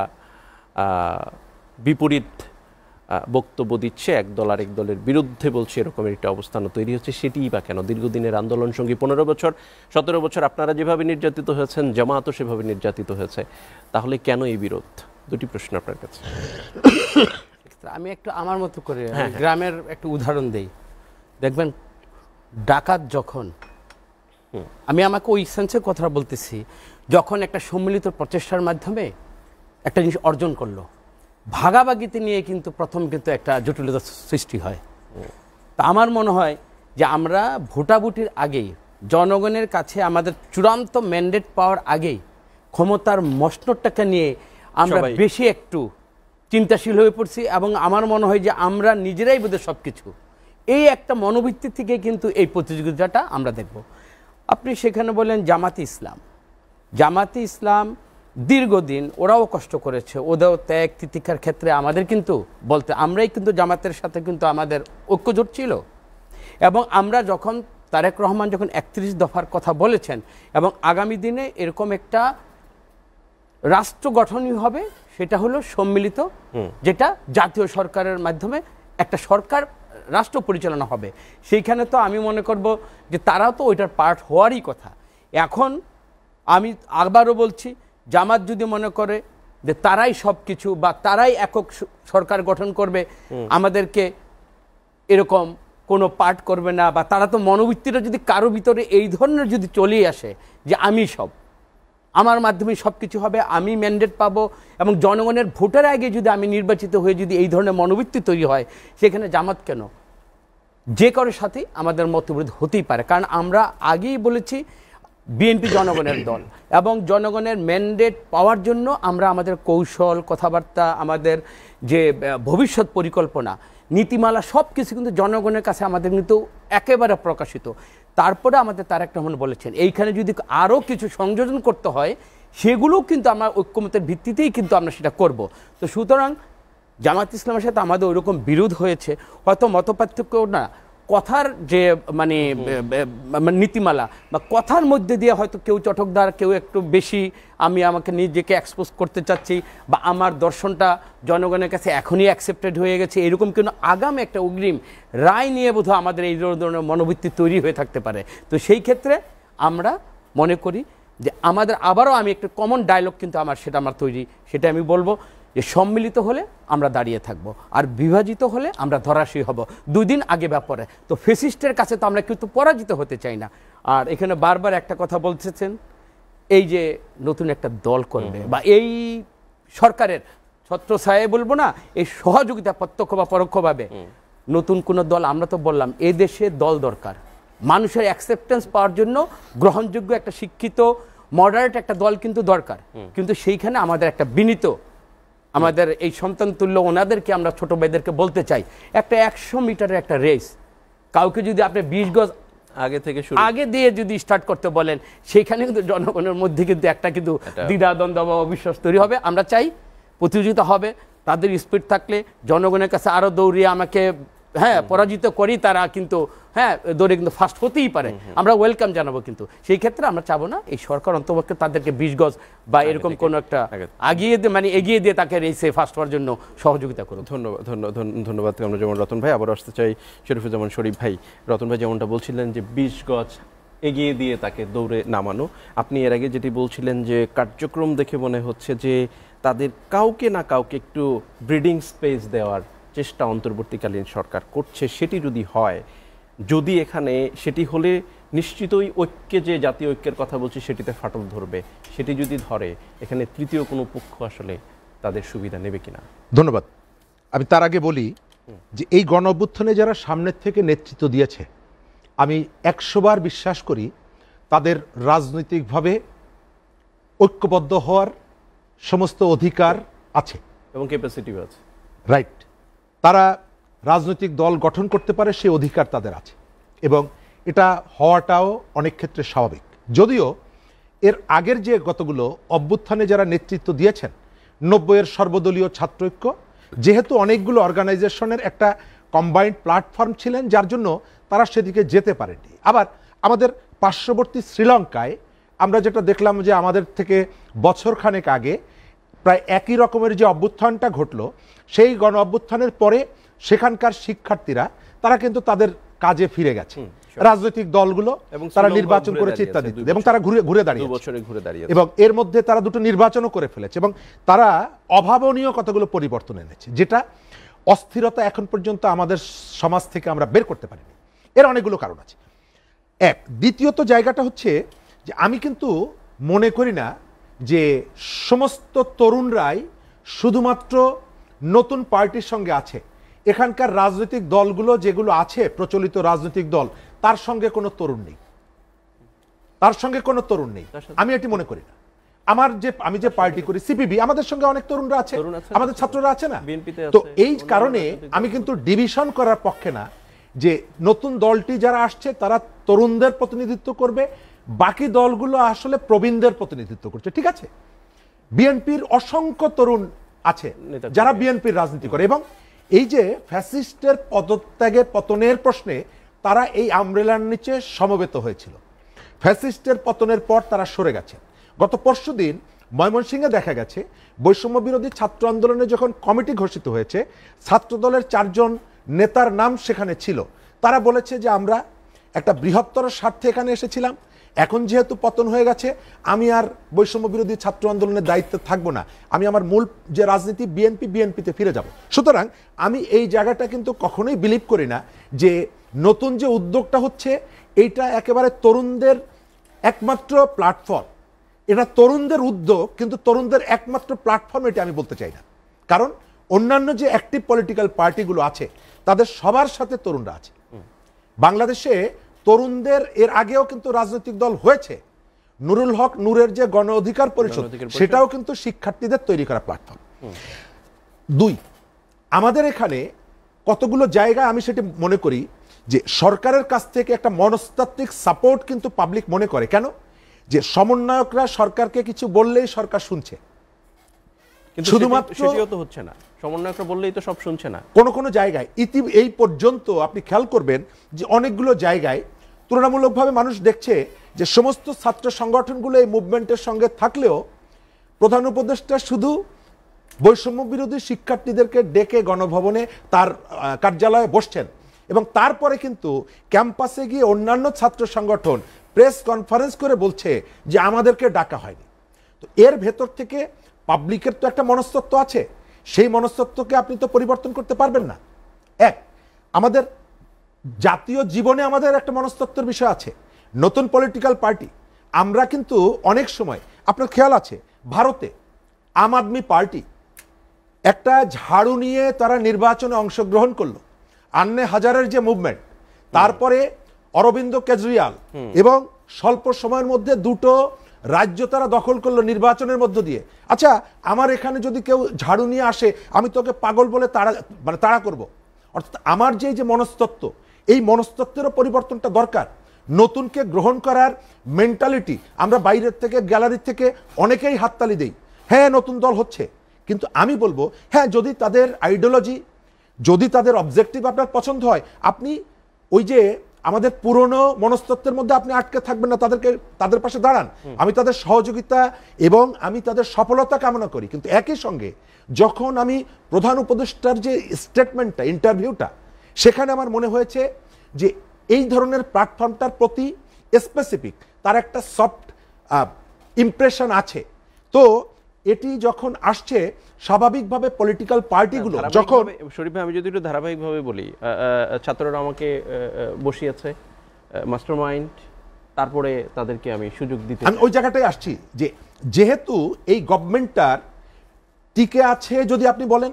Speaker 1: বিপরীত বক্তব্য দিচ্ছে, এক দল আরেক দলের বিরুদ্ধে বলছে, এরকমের একটা অবস্থান তৈরি হচ্ছে। সেটিই বা কেন? দীর্ঘদিনের আন্দোলন সঙ্গী, 15 বছর 17 বছর আপনারা যেভাবে নির্যাতিত হয়েছেন, জামাতও সেভাবে নির্যাতিত হয়েছে, তাহলে কেন এই বিরোধ? দুটি প্রশ্ন আপনার কাছে।
Speaker 2: আমি একটু আমার মতো করে গ্রামের একটা উদাহরণ দেই। দেখবেন, ডাকাত যখন, আমি আমাকে ওই সেন্সের কথা বলতেছি, যখন একটা সম্মিলিত প্রচেষ্টার মাধ্যমে একটা জিনিস অর্জন করলো, ভাগাভাগিতে নিয়ে কিন্তু প্রথম কিন্তু একটা জটিলতা সৃষ্টি হয়। তা আমার মনে হয় যে আমরা ভোটাভুটির আগেই, জনগণের কাছে আমাদের চূড়ান্ত ম্যান্ডেট পাওয়ার আগেই ক্ষমতার মসনদটাকে নিয়ে আমরা বেশি একটু চিন্তাশীল হয়ে পড়ছি। এবং আমার মনে হয় যে আমরা নিজেরাই বোধহয় সব কিছু, এই একটা মনোবৃত্তি থেকে কিন্তু এই প্রতিযোগিতাটা আমরা দেখব। আপনি সেখানে বলেন জামাতে ইসলাম দীর্ঘদিন ওরাও কষ্ট করেছে, ওদের ত্যাগ তিতিক্ষার ক্ষেত্রে আমাদের কিন্তু বলতে, আমরাই কিন্তু জামাতের সাথে কিন্তু আমাদের ঐক্যজোট ছিল। এবং আমরা যখন তারেক রহমান যখন 31 দফার কথা বলেছেন এবং আগামী দিনে এরকম একটা রাষ্ট্র গঠনই হবে, সেটা হলো সম্মিলিত, যেটা জাতীয় সরকারের মাধ্যমে একটা সরকার রাষ্ট্র পরিচালনা হবে, সেইখানে তো আমি মনে করব যে তারাও তো ওইটার পার্ট হওয়ারই কথা। এখন আমি আবারও বলছি, জামাত যদি মনে করে যে তারাই সব কিছু বা তারাই একক সরকার গঠন করবে, আমাদেরকে এরকম কোনো পার্ট করবে না, বা তারা তো মনোবৃত্তিটা যদি কারো ভিতরে এই ধরনের যদি চলেই আসে যে আমি সব, আমার মাধ্যমে সব কিছু হবে, আমি ম্যান্ডেট পাবো, এবং জনগণের ভোটের আগে যদি আমি নির্বাচিত হয়ে যদি এই ধরনের মনোবৃত্তি তৈরি হয়, সেখানে জামাত কেন, যে কারোর সাথে আমাদের মতবিরোধ হতেই পারে। কারণ আমরা আগেই বলেছি বিএনপি জনগণের দল, এবং জনগণের ম্যান্ডেট পাওয়ার জন্য আমরা আমাদের কৌশল, কথাবার্তা, আমাদের যে ভবিষ্যৎ পরিকল্পনা, নীতিমালা সব কিছু কিন্তু জনগণের কাছে আমাদের কিন্তু একেবারে প্রকাশিত। তারপরে আমাদের তারেক রহমান বলেছেন এইখানে যদি আরও কিছু সংযোজন করতে হয় সেগুলোও কিন্তু আমরা ঐক্যমতের ভিত্তিতেই কিন্তু আমরা সেটা করব। তো সুতরাং জামাত ইসলামের সাথে আমাদের ওইরকম বিরোধ হয়েছে, হয়তো মতপার্থক্য না, কথার যে মানে নীতিমালা বা কথার মধ্যে দিয়ে হয়তো কেউ চটকদার, কেউ একটু বেশি আমি আমাকে নিজেকে এক্সপোজ করতে চাচ্ছি, বা আমার দর্শনটা জনগণের কাছে এখনই অ্যাকসেপ্টেড হয়ে গেছে, এরকম কিন্তু আগামী একটা অগ্রিম রায় নিয়ে বোধহয় আমাদের এই ধরনের মনোবৃত্তি তৈরি হয়ে থাকতে পারে। তো সেই ক্ষেত্রে আমরা মনে করি যে আমাদের আবারও আমি একটা কমন ডায়লগ কিন্তু আমার তৈরি, সেটা আমি বলবো যে সম্মিলিত হলে আমরা দাঁড়িয়ে থাকবো, আর বিভাজিত হলে আমরা ধরাশয়ী হব। দুদিন আগে ব্যাপারে তো ফেসিস্টের কাছে তো আমরা কিন্তু পরাজিত হতে চাই না। আর এখানে বারবার একটা কথা বলতেছেন, এই যে নতুন একটা দল করবে বা এই সরকারের ছত্রছায়ায় বলবো না, এই সহযোগিতা প্রত্যক্ষ বা পরোক্ষভাবে নতুন কোন দল, আমরা তো বললাম এ দেশে দল দরকার, মানুষের অ্যাকসেপ্টেন্স পাওয়ার জন্য গ্রহণযোগ্য একটা শিক্ষিত মডারেট একটা দল কিন্তু দরকার। কিন্তু সেইখানে আমাদের একটা বিনীত, আমাদের এই সন্তান তুল্য ওনাদেরকে আমরা ছোট ভাইদেরকে বলতে চাই, একটা 100 মিটারের একটা রেস, কাউকে যদি আপনি 20 গজ আগে দিয়ে যদি স্টার্ট করতে বলেন, সেখানে কিন্তু জনগণের মধ্যে কিন্তু একটা কিন্তু দ্বিধাদ্বন্দ্ব বা অবিশ্বাস তৈরি হবে। আমরা চাই প্রতিযোগিতা হবে, তাদের স্পিড থাকলে জনগণের কাছে আরো দৌড়িয়ে আমাকে পরাজিত করি, তারা কিন্তু দৌড়ে কিন্তু ফার্স্ট হতেই পারে, আমরা ওয়েলকাম জানাবো। কিন্তু সেই ক্ষেত্রে আমরা চাবো না এই সরকার অন্তপক্ষে তাদেরকে 20 গজ বা এরকম কোন একটা এগিয়ে দিয়ে তাকে রেসে ফার্স্ট হওয়ার জন্য সহযোগিতা করুন।
Speaker 1: ধন্যবাদ আমরা যেমন রতন ভাই, আবার আসতে চাই শরীফুজ্জামান শরীফ ভাই। রতন ভাই যেমনটা বলছিলেন যে 20 গজ এগিয়ে দিয়ে তাকে দৌড়ে নামানো, আপনি এর আগে যেটি বলছিলেন যে কার্যক্রম দেখে মনে হচ্ছে যে তাদের কাউকে না কাউকে একটু ব্রিডিং স্পেস দেওয়ার চেষ্টা অন্তর্বর্তীকালীন সরকার করছে। সেটি যদি হয়, যদি এখানে সেটি হলে নিশ্চিতই ঐক্যে, যে জাতীয় ঐক্যের কথা বলছি, সেটিতে ফাটল ধরবে। সেটি যদি ধরে, এখানে তৃতীয় কোনো পক্ষ আসলে তাদের সুবিধা নেবে কিনা?
Speaker 3: ধন্যবাদ। আমি তার আগে বলি যে এই গণ অভ্যুত্থানে যারা সামনের থেকে নেতৃত্ব দিয়েছে, আমি 100 বার বিশ্বাস করি তাদের রাজনৈতিকভাবে ঐক্যবদ্ধ হওয়ার সমস্ত অধিকার আছে
Speaker 1: এবং ক্যাপাসিটিও আছে।
Speaker 3: রাইট, তারা রাজনৈতিক দল গঠন করতে পারে, সেই অধিকার তাদের আছে, এবং এটা হওয়াটাও অনেক ক্ষেত্রে স্বাভাবিক। যদিও এর আগের যে গতগুলো অভ্যুত্থানে যারা নেতৃত্ব দিয়েছেন, 90-এর সর্বদলীয় ছাত্র ঐক্য, যেহেতু অনেকগুলো অর্গানাইজেশনের একটা কম্বাইন্ড প্ল্যাটফর্ম ছিলেন, যার জন্য তারা সেদিকে যেতে পারেনি। আবার আমাদের পার্শ্ববর্তী শ্রীলঙ্কায় আমরা যেটা দেখলাম যে আমাদের থেকে বছরখানেক আগে প্রায় একই রকমের যে অভ্যুত্থানটা ঘটলো, সেই গণ অভ্যুত্থানের পরে সেখানকার শিক্ষার্থীরা তারা কিন্তু তাদের কাজে ফিরে গেছে, রাজনৈতিক দলগুলো তারা নির্বাচন করেছে ইত্যাদি, এবং তারা ঘুরে দাঁড়িয়ে, এবং এর মধ্যে তারা দুটো নির্বাচনও করে ফেলেছে, এবং তারা অভাবনীয় কতগুলো পরিবর্তন এনেছে, যেটা অস্থিরতা এখন পর্যন্ত আমাদের সমাজ থেকে আমরা বের করতে পারিনি। এর অনেকগুলো কারণ আছে। এক, দ্বিতীয়ত জায়গাটা হচ্ছে যে আমি কিন্তু মনে করি না যে সমস্ত তরুণরাই শুধুমাত্র নতুন পার্টির সঙ্গে আছে। এখানকার রাজনৈতিক দলগুলো যেগুলো আছে, প্রচলিত রাজনৈতিক দল, তার সঙ্গে কোনো তরুণ নেই, আমি এটি মনে করি না। আমি যে পার্টি করি সিপিবি, আমাদের সঙ্গে অনেক তরুণরা আছে, আমাদের ছাত্ররা আছে না। তো এই কারণে আমি কিন্তু ডিভিশন করার পক্ষে না যে নতুন দলটি যারা আসছে তারা তরুণদের প্রতিনিধিত্ব করবে, বাকি দলগুলো আসলে প্রবীণদের প্রতিনিধিত্ব করছে। ঠিক আছে, বিএনপির অসংখ্য তরুণ আছে যারা বিএনপির রাজনীতি করে, এবং এই যে ফ্যাসিস্টের পদত্যাগের পতনের প্রশ্নে তারা এই আমব্রেলার নিচে সমবেত হয়েছিল। ফ্যাসিস্টের পতনের পর তারা সরে গেছে। গত পরশুদিন ময়মনসিংহে দেখা গেছে বৈষম্য বিরোধী ছাত্র আন্দোলনে যখন কমিটি ঘোষিত হয়েছে, ছাত্রদলের 4 জন নেতার নাম সেখানে ছিল। তারা বলেছে যে আমরা একটা বৃহত্তর স্বার্থে এখানে এসেছিলাম, এখন যেহেতু পতন হয়ে গেছে, আমি আর বৈষম্য বিরোধী ছাত্র আন্দোলনের দায়িত্বে থাকবো না, আমি আমার মূল যে রাজনীতি বিএনপিতে ফিরে যাব। সুতরাং আমি এই জায়গাটা কিন্তু কখনোই বিলিভ করি না যে নতুন যে উদ্যোগটা হচ্ছে এইটা একেবারে তরুণদের একমাত্র প্ল্যাটফর্ম। এটা তরুণদের উদ্যোগ, কিন্তু তরুণদের একমাত্র প্ল্যাটফর্ম এটা আমি বলতে চাই না। কারণ অন্যান্য যে অ্যাক্টিভ পলিটিক্যাল পার্টিগুলো আছে তাদের সবার সাথে তরুণরা আছে। বাংলাদেশে তরুণদের এর আগেও কিন্তু রাজনৈতিক দল হয়েছে। নুরুল হক নূরের যে গণ অধিকার পরিষদ, সেটাও কিন্তু শিক্ষার্থীদের তৈরি করা প্ল্যাটফর্ম। 2, আমাদের এখানে কতগুলো জায়গায় আমি সেটা মনে করি যে সরকারের কাছ থেকে একটা মনস্তাত্ত্বিক সাপোর্ট কিন্তু পাবলিক মনে করে। কেন? যে সমন্বয়করা সরকারকে কিছু বললেই সরকার শুনছে,
Speaker 1: কিন্তু শুধুমাত্র তো হচ্ছে না, সমন্বয়করা বললেই তো সব শুনছে না।
Speaker 3: কোন কোন জায়গায় এই পর্যন্ত আপনি খেয়াল করবেন যে অনেকগুলো জায়গায় তুলনামূলকভাবে মানুষ দেখছে যে সমস্ত ছাত্র সংগঠনগুলো এই মুভমেন্টের সঙ্গে থাকলেও প্রধান উপদেষ্টা শুধু বৈষম্য বিরোধী শিক্ষার্থীদেরকে ডেকে গণভবনে তার কার্যালয়ে বসছেন, এবং তারপরে কিন্তু ক্যাম্পাসে গিয়ে অন্যান্য ছাত্র সংগঠন প্রেস কনফারেন্স করে বলছে যে আমাদেরকে ডাকা হয়নি। তো এর ভেতর থেকে পাবলিকের তো একটা মনস্তত্ত্ব আছে, সেই মনস্তত্ত্বকে আপনি তো পরিবর্তন করতে পারবেন না। আমাদের জাতীয় জীবনে আমাদের একটা মনস্তত্ত্বের বিষয় আছে। নতুন পলিটিক্যাল পার্টি আমরা কিন্তু অনেক সময়, আপনার খেয়াল আছে ভারতে আম আদমি পার্টি একটা ঝাড়ু নিয়ে তারা নির্বাচনে অংশগ্রহণ করলো, আন্নে হাজারের যে মুভমেন্ট, তারপরে অরবিন্দ কেজরিওয়াল এবং স্বল্প সময়ের মধ্যে 2টো রাজ্য তারা দখল করলো নির্বাচনের মধ্য দিয়ে। আচ্ছা, আমার এখানে যদি কেউ ঝাড়ু নিয়ে আসে আমি তোকে পাগল বলে তাড়া করব। অর্থাৎ আমার যে মনস্তত্ত্ব, এই মনস্তত্ত্বেরও পরিবর্তনটা দরকার। নতুনকে গ্রহণ করার মেন্টালিটি, আমরা বাইরের থেকে গ্যালারি থেকে অনেকেই হাততালি দেই, হ্যাঁ নতুন দল হচ্ছে, কিন্তু আমি বলবো হ্যাঁ যদি তাদের আইডিওলজি, যদি তাদের অবজেক্টিভ আপনার পছন্দ হয়, আপনি ওই যে আমাদের পুরনো মনস্তত্ত্বের মধ্যে আপনি আটকে থাকবেন না, তাদের পাশে দাঁড়ান। আমি তাদের সহযোগিতা এবং আমি তাদের সফলতা কামনা করি, কিন্তু একই সঙ্গে যখন আমি প্রধান উপদেষ্টার যে স্টেটমেন্টটা, ইন্টারভিউটা, সেখানে আমার মনে হয়েছে যে এই ধরনের প্ল্যাটফর্মটার প্রতি স্পেসিফিক তার একটা সফট ইমপ্রেশন আছে। তো এটি যখন আসছে স্বাভাবিকভাবে পলিটিক্যাল পার্টিগুলো যখন,
Speaker 1: শরীফ ভাই আমি যদি একটু ধারাবাহিকভাবে বলি, ছাত্ররা আমাকে বসিয়েছে মাস্টার মাইন্ড, তারপরে তাদেরকে আমি সুযোগ দিতে,
Speaker 3: আমি ওই জায়গাটায় আসছি যে যেহেতু এই গভর্নমেন্টটার টিকে আছে, যদি আপনি বলেন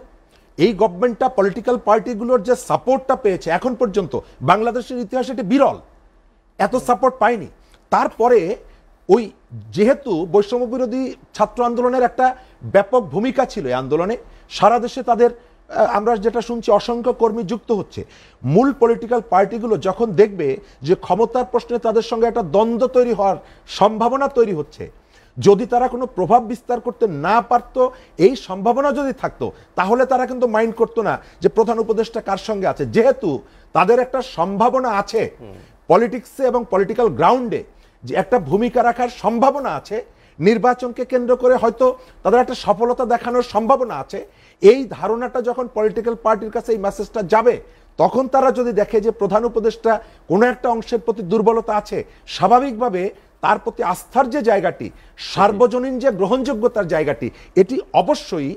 Speaker 3: এই গভর্নমেন্টটা পলিটিক্যাল পার্টিগুলোর যে সাপোর্টটা পেয়েছে এখন পর্যন্ত বাংলাদেশের ইতিহাসে এটি বিরল, এত সাপোর্ট পায়নি। তারপরে ওই যেহেতু বৈষম্য বিরোধী ছাত্র আন্দোলনের একটা ব্যাপক ভূমিকা ছিল এই আন্দোলনে, সারা দেশে তাদের আমরা যেটা শুনছি অসংখ্য কর্মী যুক্ত হচ্ছে, মূল পলিটিক্যাল পার্টিগুলো যখন দেখবে যে ক্ষমতার প্রশ্নে তাদের সঙ্গে একটা দ্বন্দ্ব তৈরি হওয়ার সম্ভাবনা তৈরি হচ্ছে, যদি তারা কোনো প্রভাব বিস্তার করতে না পারত, এই সম্ভাবনা যদি থাকতো, তাহলে তারা কিন্তু মাইন্ড করতো না যে প্রধান উপদেষ্টা কার সঙ্গে আছে। যেহেতু তাদের একটা সম্ভাবনা আছে পলিটিক্সে এবং পলিটিক্যাল গ্রাউন্ডে, যে একটা ভূমিকা রাখার সম্ভাবনা আছে, নির্বাচনকে কেন্দ্র করে হয়তো তাদের একটা সফলতা দেখানোর সম্ভাবনা আছে, এই ধারণাটা যখন পলিটিক্যাল পার্টির কাছে এই মেসেজটা যাবে, তখন তারা যদি দেখে যে প্রধান উপদেষ্টা কোনো একটা অংশের প্রতি দুর্বলতা আছে, স্বাভাবিকভাবে তার প্রতি আস্থার যে জায়গাটি, সার্বজনীন যে গ্রহণযোগ্যতার জায়গাটি, এটি অবশ্যই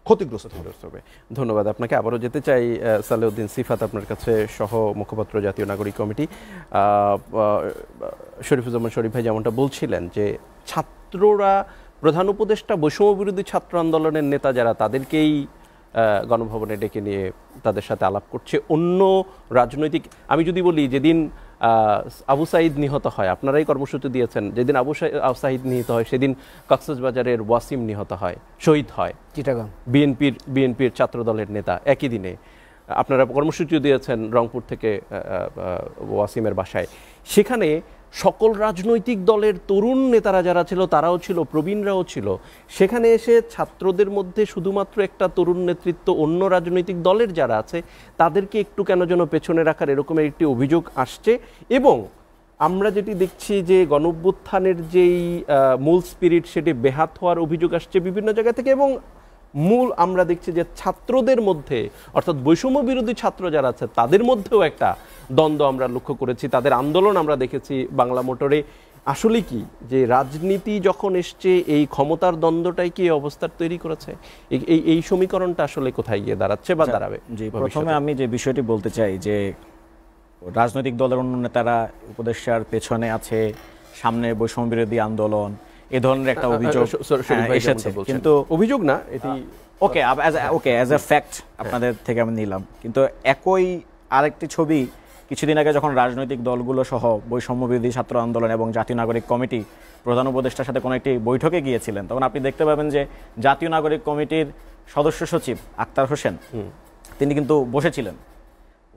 Speaker 3: ক্ষতিগ্রস্ত হবে।
Speaker 1: ধন্যবাদ আপনাকে। আবারও যেতে চাই সালেউদ্দিন সিফাত আপনার কাছে, সহ মুখপাত্র জাতীয় নাগরিক কমিটি। শরীফুজ্জামান শরীফ ভাই যেমনটা বলছিলেন যে ছাত্ররা, প্রধান উপদেষ্টা বৈষম্য বিরোধী ছাত্র আন্দোলনের নেতা যারা, তাদেরকেই গণভবনে ডেকে নিয়ে তাদের সাথে আলাপ করছে। অন্য রাজনৈতিক, আমি যদি বলি যেদিন আবু সাঈদ নিহত হয়, আপনারাই কর্মসূচি দিয়েছেন, যেদিন আবু সাঈদ নিহত হয় সেদিন কক্সবাজারের ওয়াসিম নিহত হয়, শহীদ হয়
Speaker 2: চিটাগাং
Speaker 1: বিএনপির ছাত্রদলের নেতা। একই দিনে আপনারা কর্মসূচিও দিয়েছেন রংপুর থেকে ওয়াসিমের বাসায়। সেখানে সকল রাজনৈতিক দলের তরুণ নেতারা যারা ছিল তারাও ছিল, প্রবীণরাও ছিল। সেখানে এসে ছাত্রদের মধ্যে শুধুমাত্র একটা তরুণ নেতৃত্ব, অন্য রাজনৈতিক দলের যারা আছে তাদেরকে একটু কেন যেন পেছনে রাখার এরকমের একটি অভিযোগ আসছে। এবং আমরা যেটি দেখছি যে গণঅভ্যুত্থানের যেই মূল স্পিরিট, সেটি বেহাত হওয়ার অভিযোগ আসছে বিভিন্ন জায়গা থেকে। এবং মূল আমরা দেখছি যে ছাত্রদের মধ্যে, অর্থাৎ বৈষম্য বিরোধী ছাত্র যারা আছে তাদের মধ্যেও একটা দ্বন্দ্ব আমরা লক্ষ্য করেছি। তাদের আন্দোলন আমরা দেখেছি বাংলা মোটরে। আসলে কি যে রাজনীতি যখন এসছে এই ক্ষমতার দ্বন্দ্বটাই কি অবস্থার তৈরি করেছে, এই সমীকরণটা আসলে কোথায় গিয়ে দাঁড়াচ্ছে বা দাঁড়াবে?
Speaker 4: জি, প্রথমে আমি যে বিষয়টি বলতে চাই যে রাজনৈতিক দলের অন্য নেতারা উপদেষ্টার পেছনে আছে, সামনে বৈষম্য বিরোধী আন্দোলন, এ ধরনের একটা অভিযোগ এসেছে, কিন্তু
Speaker 1: অভিযোগ না, এটি
Speaker 4: ওকে অ্যাজ এ ফ্যাক্ট আপনাদের থেকে আমি নিলাম। কিন্তু একই আরেকটি ছবি কিছুদিন আগে যখন রাজনৈতিক দলগুলো সহ বৈষম্য বিরোধী ছাত্র আন্দোলন এবং জাতীয় নাগরিক কমিটি প্রধান উপদেষ্টার সাথে কোনো একটি বৈঠকে গিয়েছিলেন, তখন আপনি দেখতে পাবেন যে জাতীয় নাগরিক কমিটির সদস্য সচিব আক্তার হোসেন তিনি কিন্তু বসেছিলেন,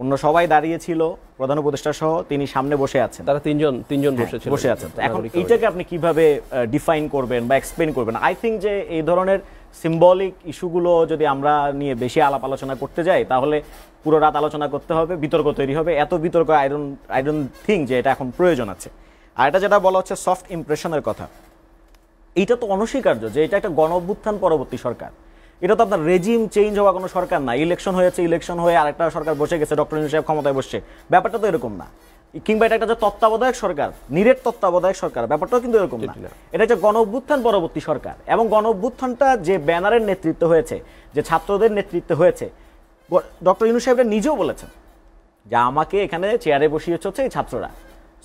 Speaker 4: অন্য সবাই দাঁড়িয়েছিল, প্রধান উপদেষ্টা সহ তিনি সামনে বসে আছেন,
Speaker 1: তারা তিনজন
Speaker 4: বসে আছেন। এখন এইটাকে আপনি কিভাবে ডিফাইন করবেন বা এক্সপ্লেইন করবেন? আই থিঙ্ক যে এই ধরনের সিম্বলিক ইস্যুগুলো যদি আমরা নিয়ে বেশি আলাপ আলোচনা করতে যাই তাহলে পুরো রাত আলোচনা করতে হবে, বিতর্ক তৈরি হবে। এত বিতর্ক আই ডোন্ট থিঙ্ক যে এটা এখন প্রয়োজন আছে। আর এটা যেটা বলা হচ্ছে সফট ইমপ্রেশনের কথা, এইটা তো অনস্বীকার্য যে এটা একটা গণ অভ্যুত্থান পরবর্তী সরকার। এটা তো আপনার রেজিম চেঞ্জ হওয়া কোনো সরকার না। ইলেকশন হয়েছে, ইলেকশন হয়ে আরেকটা সরকার বসে গেছে, ডক্টর ইউনূস সাহেব ক্ষমতায় বসছে, ব্যাপারটা তো এরকম না। কিংবা এটা একটা যে তত্ত্বাবধায়ক সরকার, নিরেট তত্ত্বাবধায়ক সরকার, ব্যাপারটাও কিন্তু এরকম না। এটা হচ্ছে গণ অভ্যুত্থান পরবর্তী সরকার, এবং গণ অভ্যুত্থানটা যে ব্যানারের নেতৃত্ব হয়েছে, যে ছাত্রদের নেতৃত্ব হয়েছে, ডক্টর ইউনূস সাহেব নিজেও বলেছেন যে আমাকে এখানে চেয়ারে বসিয়েছে হচ্ছে এই ছাত্ররা।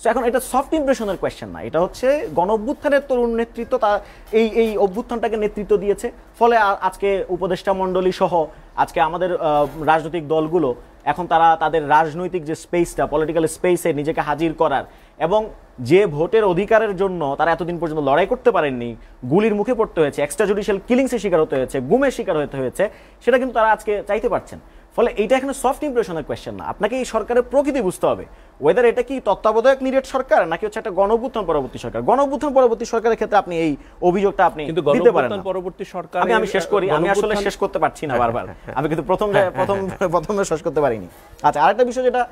Speaker 4: সো এখন এটা সফট ইমপ্রেশনের কোয়েশ্চেন না, এটা হচ্ছে গণ অভ্যুত্থানের তরুণ নেতৃত্ব তা এই অভ্যুত্থানটাকে নেতৃত্ব দিয়েছে। ফলে আজকে উপদেষ্টা মণ্ডলী সহ আজকে আমাদের রাজনৈতিক দলগুলো এখন তারা তাদের রাজনৈতিক যে স্পেসটা, পলিটিক্যাল স্পেসে নিজেকে হাজির করার, এবং যে ভোটের অধিকারের জন্য তারা এতদিন পর্যন্ত লড়াই করতে পারেননি, গুলির মুখে পড়তে হয়েছে, এক্সট্রা জুডিশিয়াল কিলিংসের শিকার হতে হয়েছে, গুমের শিকার হতে হয়েছে, সেটা কিন্তু তারা আজকে চাইতে পারছেন। ফলে এইটা এখানে সফট ইমপ্রেশনের কোয়েশ্চেন না, আপনাকে এই সরকারের প্রকৃতি বুঝতে হবে, ওয়েদার এটা কি তত্ত্বাবধায়ক নিরেট সরকার নাকি হচ্ছে একটা গণ অভ্যুত্থান পরবর্তী সরকার। গণ অভ্যুত্থান পরবর্তী সরকারের ক্ষেত্রে আপনি এই অভিযোগটা আপনি দিতে পারেন না।
Speaker 1: পরবর্তী সরকার
Speaker 4: আমি শেষ করি, আমি আসলে শেষ করতে পারছি না বারবার, আমি কিন্তু প্রথমে শেষ করতে পারিনি। আচ্ছা, আরেকটা বিষয় যেটা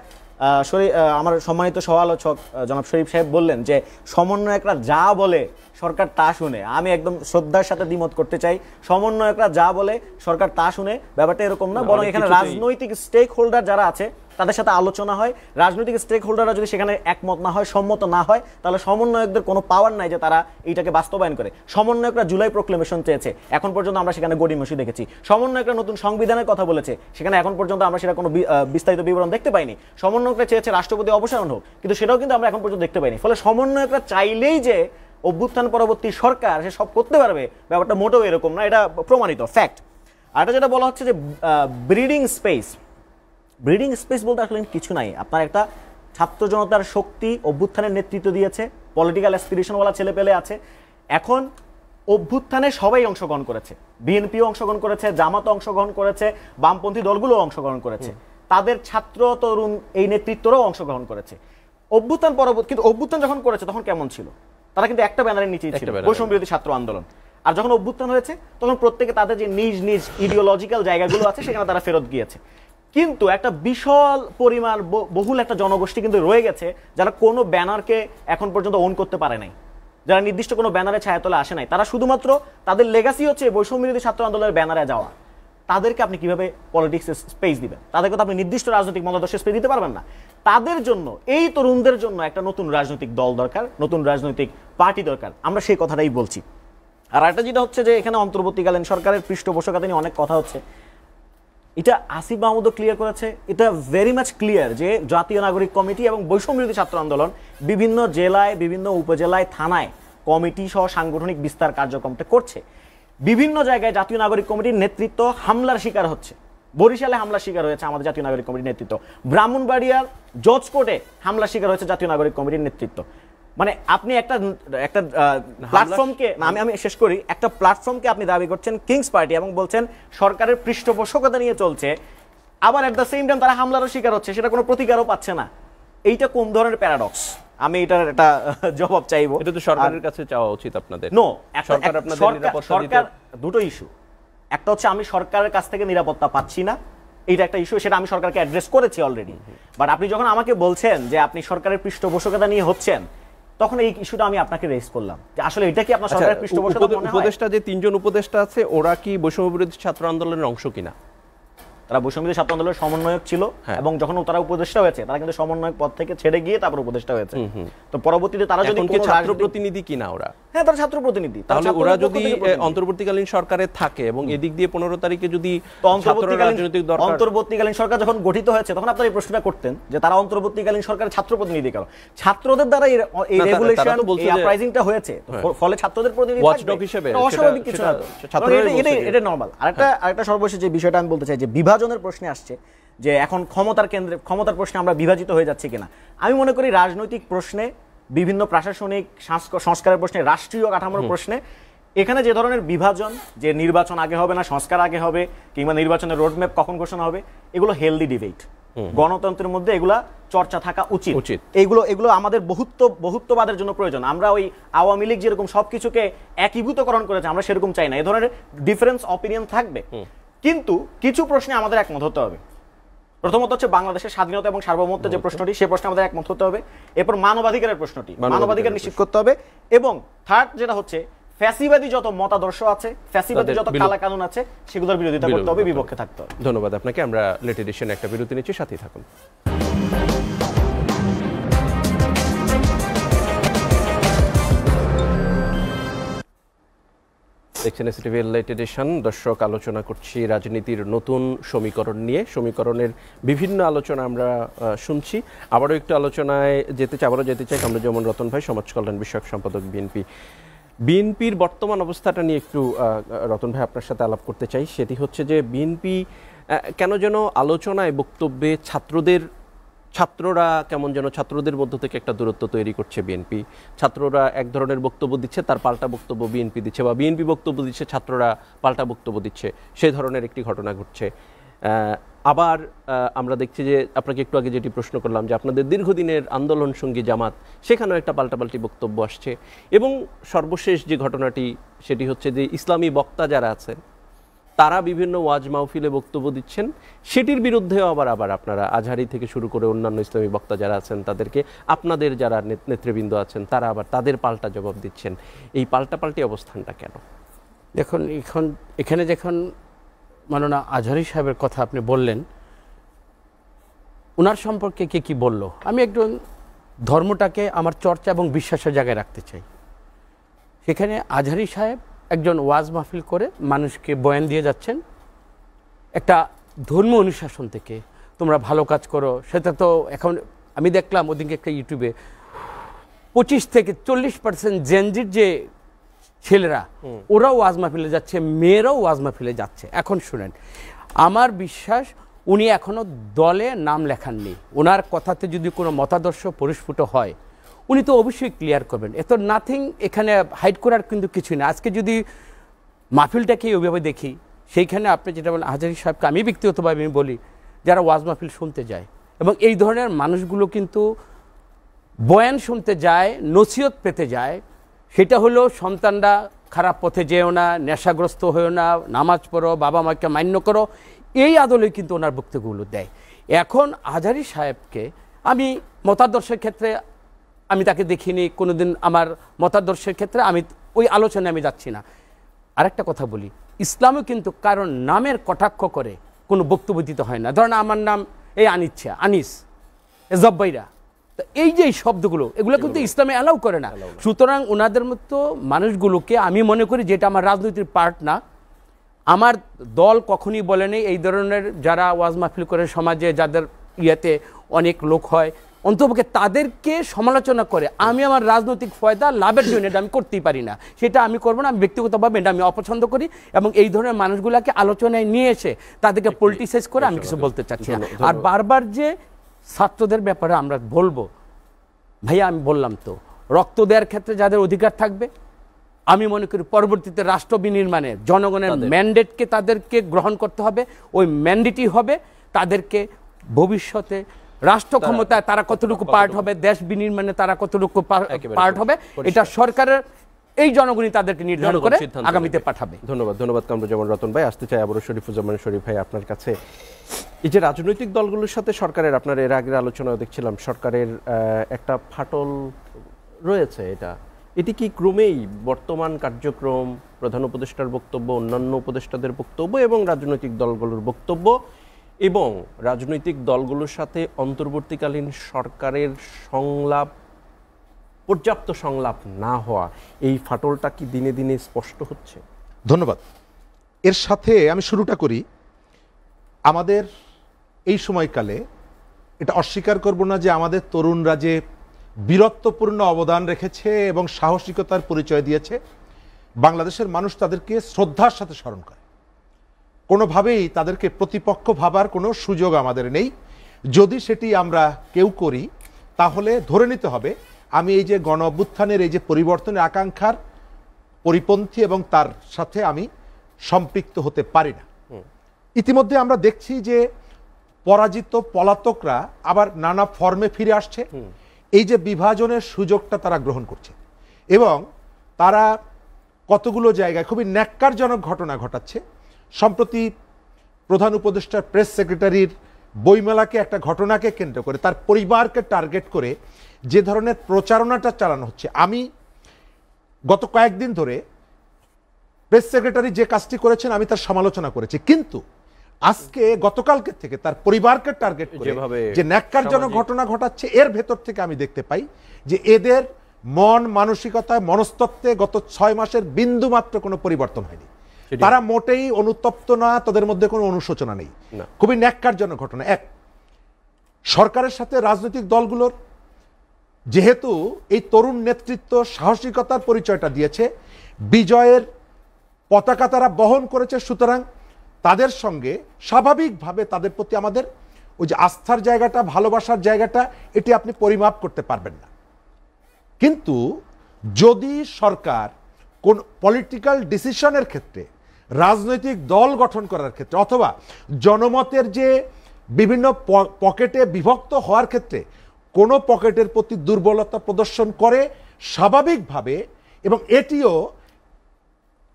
Speaker 4: আমার সম্মানিত সহ-আলোচক জনাব শরীফ সাহেব বললেন যে সমন্বয়করা যা বলে সরকার তা শুনে, আমি একদম শ্রদ্ধার সাথে দ্বিমত করতে চাই। সমন্বয়করা যা বলে সরকার তা শুনে, ব্যাপারটা এরকম না, বরং এখানে রাজনৈতিক স্টেক হোল্ডার যারা আছে তাদের সাথে আলোচনা হয়। রাজনৈতিক স্টেক হোল্ডাররা যদি সেখানে একমত না হয়, সম্মত না হয়, তাহলে সমন্বয়কদের কোনো পাওয়ার নাই যে তারা এইটাকে বাস্তবায়ন করে। সমন্বয়করা জুলাই প্রক্লেমেশন চেয়েছে, এখন পর্যন্ত আমরা সেখানে গড়িমসি দেখেছি। সমন্বয়করা নতুন সংবিধানের কথা বলেছে, সেখানে এখন পর্যন্ত আমরা সেটা কোনো বিস্তারিত বিবরণ দেখতে পাইনি। সমন্বয়করা চেয়েছে রাষ্ট্রপতি অপসারণ হোক, কিন্তু সেটাও কিন্তু আমরা এখন পর্যন্ত দেখতে পাইনি। ফলে সমন্বয়করা চাইলেই যে অভ্যুত্থান পরবর্তী সরকার সে সব করতে পারবে, ব্যাপারটা মোটেও এরকম না, এটা প্রমাণিত ফ্যাক্ট। আর এটা যেটা বলা হচ্ছে যে ব্রিডিং স্পেস বলতে আসলে কিছু নাই। আপনার একটা ছাত্র জনতার শক্তি অভ্যুত্থানের নেতৃত্ব দিয়েছে, পলিটিক্যাল অ্যাসপিরেশনওয়ালা ছেলেপেলে আছে। এখন অভ্যুত্থানে সবাই অংশগ্রহণ করেছে, বিএনপিও অংশগ্রহণ করেছে, জামাতও অংশগ্রহণ করেছে, বামপন্থী দলগুলোও অংশগ্রহণ করেছে, তাদের ছাত্র তরুণ এই নেতৃত্বরাও অংশগ্রহণ করেছে। অভ্যুত্থান পরবর্তী, কিন্তু অভ্যুত্থান যখন করেছে তখন কেমন ছিল? তারা কিন্তু একটা ব্যানারের নিচেই ছিল, বৈষম্য বিরোধী ছাত্র আন্দোলন। আর যখন অভ্যুত্থান হয়েছে তখন প্রত্যেকে তাদের যে নিজ নিজ ইডিওলজিক্যাল জায়গাগুলো আছে সেখানে তারা ফেরত গিয়েছে। কিন্তু একটা বিশাল পরিমাণ বহুল একটা জনগোষ্ঠী কিন্তু রয়ে গেছে যারা কোনো ব্যানারকে এখন পর্যন্ত ওন করতে পারে নাই, যারা নির্দিষ্ট কোনো ব্যানারে ছায়াতলে আসে নাই, তারা শুধুমাত্র তাদের লেগাসি হচ্ছে বৈষম্য বিরোধী ছাত্র আন্দোলনের ব্যানারে যাওয়া। তাদেরকে আপনি কিভাবে পলিটিক্সের স্পেস দিবেন? তাদেরকে তো আপনি নির্দিষ্ট রাজনৈতিক মতাদর্শের স্পেস দিতে পারবেন না। তাদের জন্য, এই তরুণদের জন্য একটা নতুন রাজনৈতিক দল দরকার, নতুন রাজনৈতিক পার্টি দরকার। আমরা সেই কথাটাই বলছি। আর একটা যেটা হচ্ছে যে এখানে অন্তর্বর্তীকালীন সরকারের পৃষ্ঠপোষকতা নিয়ে অনেক কথা হচ্ছে, এটা আসিফ মাহমুদও ক্লিয়ার করেছে, এটা ভেরি মাচ ক্লিয়ার যে জাতীয় নাগরিক কমিটি এবং বৈষম্য বিরোধী ছাত্র আন্দোলন বিভিন্ন জেলায়, বিভিন্ন উপজেলায়, থানায় কমিটি সহ সাংগঠনিক বিস্তার কার্যক্রমটা করছে। বিভিন্ন জায়গায় জাতীয় নাগরিক কমিটির নেতৃত্ব হামলার শিকার হচ্ছে। বরিশালে হামলার শিকার হয়েছে আমাদের জাতীয় নাগরিক কমিটির নেতৃত্ব, ব্রাহ্মণবাড়িয়ার জজ কোর্টে হামলার শিকার হয়েছে জাতীয় নাগরিক কমিটির নেতৃত্ব। মানে আপনি একটা প্ল্যাটফর্মকে, আমি শেষ করি, একটা প্ল্যাটফর্মকে আপনি দাবি করছেন কিংস পার্টি এবং বলছেন সরকারের পৃষ্ঠপোষকতা নিয়ে চলছে, আবার এট দ্য সেম টাইম তারা হামলারও শিকার হচ্ছে, সেটা কোনো প্রতিকারও পাচ্ছে না। এইটা কোন ধরনের প্যারাডক্স? আমি এটার একটা জবাব চাইবো।
Speaker 1: এটা তো সরকারের কাছে চাওয়া উচিত আপনাদের।
Speaker 4: নো, সরকার দুটো ইস্যু, একটা হচ্ছে আমি সরকারের কাছ থেকে নিরাপত্তা পাচ্ছি না, এইটা একটা ইস্যু, সেটা আমি সরকারকে অ্যাড্রেস করেছি অলরেডি। বাট আপনি যখন আমাকে বলছেন যে আপনি সরকারের পৃষ্ঠপোষকতা নিয়ে হচ্ছেন, তখন এই ইস্যুটা আমি আপনাকে রেজ করলাম যে আসলে এটা কি আপনার সরকারের পৃষ্ঠপোষকতা মনে হয়?
Speaker 1: উপদেষ্টা যে তিনজন উপদেষ্টা আছে, ওরা কি বৈষম্য বিরোধী ছাত্র আন্দোলনের অংশ কিনা?
Speaker 4: তারা বৈষম্য ছাত্র আন্দোলনের সমন্বয়ক ছিল এবং যখন তারা উপদেষ্টা হয়েছে তারা কিন্তু সমন্বয়ক পদ থেকে ছেড়ে গিয়ে তারপর উপদেষ্টা হয়েছে। তো পরবর্তীতে তারা যদি
Speaker 1: ছাত্র প্রতিনিধি কিনা ওরা,
Speaker 4: হ্যাঁ তারা ছাত্র প্রতিনিধি,
Speaker 1: তাহলে ওরা যদি অন্তর্বর্তীকালীন সরকারে থাকে এবং এদিক দিয়ে 15 তারিখে যদি
Speaker 4: অন্তর্বর্তীকালীন সরকার যখন গঠিত হয়েছে তখন আপনারা এই প্রশ্নটা করতেন যে তারা অন্তর্বর্তীকালীন সরকারের ছাত্র প্রতিনিধি কেন? ছাত্রদের দ্বারা এই রেগুলেশন এই আপরাইজিংটা হয়েছে, ফলে ছাত্রদের প্রতিনিধি
Speaker 1: ওয়াচডগ হিসেবে
Speaker 4: অস্বাভাবিক কিছু না, এটা নরমাল। আরেকটা সর্বশেষ যে বিষয়টা আমি বলতে চাই যে বিভাজনের প্রশ্নে আসছে যে এখন ক্ষমতার প্রশ্নে আমরা বিভাজিত হয়ে যাচ্ছি কিনা। আমি মনে করি রাজনৈতিক প্রশ্নে, বিভিন্ন প্রশাসনিক সংস্কারের প্রশ্নে, রাষ্ট্রীয় কাঠামোর প্রশ্নে এখানে যে ধরনের বিভাজন, যে নির্বাচন আগে হবে না সংস্কার আগে হবে, কিংবা নির্বাচনের রোডম্যাপ কখন ঘোষণা হবে, এগুলো হেলদি ডিবেট, গণতন্ত্রের মধ্যে এগুলা চর্চা থাকা উচিত। এগুলো আমাদের বহুত্ববাদের জন্য প্রয়োজন। আমরা ওই আওয়ামী লীগ যেরকম সবকিছুকে একীভূতকরণ করেছে আমরা সেরকম চাই না। এই ধরনের ডিফারেন্স অপিনিয়ন থাকবে, কিন্তু কিছু প্রশ্নে আমাদের একমত হতে হবে। প্রথমত হচ্ছে বাংলাদেশের স্বাধীনতা এবং সার্বভৌমত্বের যে প্রশ্নটি, সে প্রশ্নে আমাদের একমত হতে হবে। এরপর মানবাধিকারের প্রশ্নটি, মানবাধিকার নিশ্চিত করতে হবে। এবং থার্ড যেটা হচ্ছে ফ্যাসিবাদী যত মতাদর্শ আছে, ফ্যাসিবাদী যত কালাকানুন আছে, সেগুলোর বিরোধিতা করতে হবে, বিপক্ষে থাকতে হবে।
Speaker 1: ধন্যবাদ আপনাকে। আমরা লেট এডিশনে একটা বিরতি নিচ্ছি, সাথেই থাকুন। দেখছেন এসটিভি লেট এডিশন। দর্শক, আলোচনা করছি রাজনীতির নতুন সমীকরণ নিয়ে। সমীকরণের বিভিন্ন আলোচনা আমরা শুনছি। আবারও একটু আলোচনায় যেতে চাই কামরুজ্জামান রতন ভাই, সমাজ কল্যাণ বিষয়ক সম্পাদক, বিএনপির বর্তমান অবস্থাটা নিয়ে একটু রতন ভাই আপনার সাথে আলাপ করতে চাই। সেটি হচ্ছে যে বিএনপি কেন যেন আলোচনায়, বক্তব্যে ছাত্ররা কেমন যেন ছাত্রদের মধ্য থেকে একটা দূরত্ব তৈরি করছে বিএনপি। ছাত্ররা এক ধরনের বক্তব্য দিচ্ছে, তার পাল্টা বক্তব্য বিএনপি দিচ্ছে, বা বিএনপি বক্তব্য দিচ্ছে, ছাত্ররা পাল্টা বক্তব্য দিচ্ছে, সেই ধরনের একটি ঘটনা ঘটছে। আবার আমরা দেখছি যে আপনাকে একটু আগে যেটি প্রশ্ন করলাম যে আপনাদের দীর্ঘদিনের আন্দোলন সঙ্গী জামাত, সেখানেও একটা পাল্টাপাল্টি বক্তব্য আসছে। এবং সর্বশেষ যে ঘটনাটি, সেটি হচ্ছে যে ইসলামী বক্তা যারা আছেন তারা বিভিন্ন ওয়াজ মাহফিলে বক্তব্য দিচ্ছেন, সেটির বিরুদ্ধেও আবার আপনারা আজহারি থেকে শুরু করে অন্যান্য ইসলামী বক্তা যারা আছেন তাদেরকে, আপনাদের যারা নেতৃবৃন্দ আছেন তারা আবার তাদের পাল্টা জবাব দিচ্ছেন। এই পাল্টাপাল্টি অবস্থানটা কেন?
Speaker 2: দেখুন, এখানে যখন মাননীয় আজহারি সাহেবের কথা আপনি বললেন, ওনার সম্পর্কে কে কি বলল, আমি একজন ধর্মটাকে আমার চর্চা এবং বিশ্বাসের জায়গায় রাখতে চাই। সেখানে আজহারি সাহেব একজন ওয়াজ মাহফিল করে মানুষকে বয়ান দিয়ে যাচ্ছেন একটা ধর্ম অনুশাসন থেকে, তোমরা ভালো কাজ করো। সেটা তো এখন আমি দেখলাম ওদিকে একটা ইউটিউবে 25 থেকে 40% জেনজির যে ছেলেরা, ওরাও ওয়াজ মাহফিলে যাচ্ছে, মেয়েরাও ওয়াজ মাহফিলে যাচ্ছে। এখন শুনেন, আমার বিশ্বাস উনি এখনো দলে নাম লেখাননি। ওনার কথাতে যদি কোনো মতাদর্শ পরিস্ফুট হয়, উনি তো অবশ্যই ক্লিয়ার করবেন। এত নাথিং, এখানে হাইড করার কিন্তু কিছুই না। আজকে যদি মাহফিলটাকে ওইভাবে দেখি, সেইখানে আপনি যেটা বলেন আজহারি সাহেবকে আমি ব্যক্তিগতভাবে আমি বলি, যারা ওয়াজ মাহফিল শুনতে যায় এবং এই ধরনের মানুষগুলো কিন্তু বয়ান শুনতে যায়, নসিহত পেতে যায়, সেটা হলো সন্তানরা খারাপ পথে যেও না, নেশাগ্রস্ত হয়েও না, নামাজ পড়ো, বাবা মাকে মান্য করো, এই আদলে কিন্তু ওনার বক্তব্যগুলো দেয়। এখন আজহারি সাহেবকে আমি মতাদর্শের ক্ষেত্রে আমি তাকে দেখিনি কোনোদিন, আমার মতাদর্শের ক্ষেত্রে আমি ওই আলোচনায় আমি যাচ্ছি না। আরেকটা কথা বলি, ইসলামও কিন্তু কারণ নামের কটাক্ষ করে কোনো বক্তব্য দিতে হয় না। ধরেন আমার নাম এই আনিস জব্বাইরা, তো এই যে এই শব্দগুলো, এগুলো কিন্তু ইসলামে অ্যালাউ করে না। সুতরাং ওনাদের মতো মানুষগুলোকে আমি মনে করি, যেটা আমার রাজনীতির পার্ট না, আমার দল কখনই বলেনি এই ধরনের যারা ওয়াজ মাহফিল করে সমাজে যাদের ইয়েতে অনেক লোক হয়, অন্তপক্ষে তাদেরকে সমালোচনা করে আমি আমার রাজনৈতিক ফয়দা লাভের জন্য এটা আমি করতেই পারি না, সেটা আমি করবো না। আমি ব্যক্তিগতভাবে এটা আমি অপছন্দ করি এবং এই ধরনের মানুষগুলোকে আলোচনায় নিয়ে এসে তাদেরকে পলিটিসাইজ করে আমি কিছু বলতে চাচ্ছি না। আর বারবার যে ছাত্রদের ব্যাপারে আমরা বলবো, ভাইয়া আমি বললাম তো, রক্ত দেওয়ার ক্ষেত্রে যাদের অধিকার থাকবে, আমি মনে করি পরবর্তীতে রাষ্ট্র বিনির্মাণে জনগণের ম্যান্ডেটকে তাদেরকে গ্রহণ করতে হবে। ওই ম্যান্ডেটই হবে তাদেরকে ভবিষ্যতে রাষ্ট্র ক্ষমতায় তারা কতটুকু পার্ট হবে, দেশ বিনির্মাণে তারা কতটুকু পার্ট হবে, এটা সরকারের এই জনগণই তাদেরকে নির্ধারণ করে আগামীতে পাঠাবে।
Speaker 1: ধন্যবাদ কামরুজ্জামান রতন ভাই। আসতে চাই আবারও শরীফুজ্জামান শরীফ ভাই আপনার কাছে। এই যে রাজনৈতিক দলগুলোর সাথে সরকারের, আপনার এর আগের আলোচনায় দেখছিলাম সরকারের একটা ফাটল রয়েছে, এটি কি ক্রমেই বর্তমান কার্যক্রম, প্রধান উপদেষ্টার বক্তব্য, অন্যান্য উপদেষ্টাদের বক্তব্য এবং রাজনৈতিক দলগুলোর বক্তব্য, এবং রাজনৈতিক দলগুলোর সাথে অন্তর্বর্তীকালীন সরকারের সংলাপ, পর্যাপ্ত সংলাপ না হওয়া, এই ফাটলটা কি দিনে দিনে স্পষ্ট হচ্ছে?
Speaker 3: ধন্যবাদ। এর সাথে আমি শুরুটা করি, আমাদের এই সময়কালে এটা অস্বীকার করব না যে আমাদের তরুণরা যে বীরত্বপূর্ণ অবদান রেখেছে এবং সাহসিকতার পরিচয় দিয়েছে, বাংলাদেশের মানুষ তাদেরকে শ্রদ্ধার সাথে স্মরণ করে। কোনোভাবেই তাদেরকে প্রতিপক্ষ ভাবার কোনো সুযোগ আমাদের নেই। যদি সেটি আমরা কেউ করি তাহলে ধরে নিতে হবে আমি এই যে গণ অভ্যুত্থানের এই যে পরিবর্তনের আকাঙ্ক্ষার পরিপন্থী এবং তার সাথে আমি সম্পৃক্ত হতে পারি না। ইতিমধ্যে আমরা দেখছি যে পরাজিত পলাতকরা আবার নানা ফর্মে ফিরে আসছে। এই যে বিভাজনের সুযোগটা তারা গ্রহণ করছে এবং তারা কতগুলো জায়গায় খুবই ন্যাক্কারজনক ঘটনা ঘটাচ্ছে। সম্প্রতি প্রধান উপদেষ্টার প্রেস সেক্রেটারির বইমেলাকে একটা ঘটনাকে কেন্দ্র করে তার পরিবারকে টার্গেট করে যে ধরনের প্রচারণাটা চালানো হচ্ছে, আমি গত কয়েকদিন ধরে প্রেস সেক্রেটারি যে কাজটি করেছেন আমি তার সমালোচনা করেছি, কিন্তু আজকে গতকালকে থেকে তার পরিবারকে টার্গেট করে যে ন্যাক্কারজনক ঘটনা ঘটাচ্ছে, এর ভেতর থেকে আমি দেখতে পাই যে এদের মন মানসিকতায় মনস্তত্ত্বে গত 6 মাসের বিন্দু মাত্র কোনো পরিবর্তন হয়নি। তারা মোটেই অনুতপ্ত না, তাদের মধ্যে কোনো অনুশোচনা নেই। খুবই ন্যাক্কারজনক ঘটনা। এক, সরকারের সাথে রাজনৈতিক দলগুলোর যেহেতু এই তরুণ নেতৃত্ব সাহসিকতার পরিচয়টা দিয়েছে, বিজয়ের পতাকা তারা বহন করেছে, সুতরাং তাদের সঙ্গে স্বাভাবিকভাবে তাদের প্রতি আমাদের ওই যে আস্থার জায়গাটা, ভালোবাসার জায়গাটা, এটি আপনি পরিমাপ করতে পারবেন না। কিন্তু যদি সরকার কোন পলিটিক্যাল ডিসিশনের ক্ষেত্রে, রাজনৈতিক দল গঠন করার ক্ষেত্রে অথবা জনমতের যে বিভিন্ন পকেটে বিভক্ত হওয়ার ক্ষেত্রে কোনো পকেটের প্রতি দুর্বলতা প্রদর্শন করে স্বাভাবিকভাবে, এবং এটিও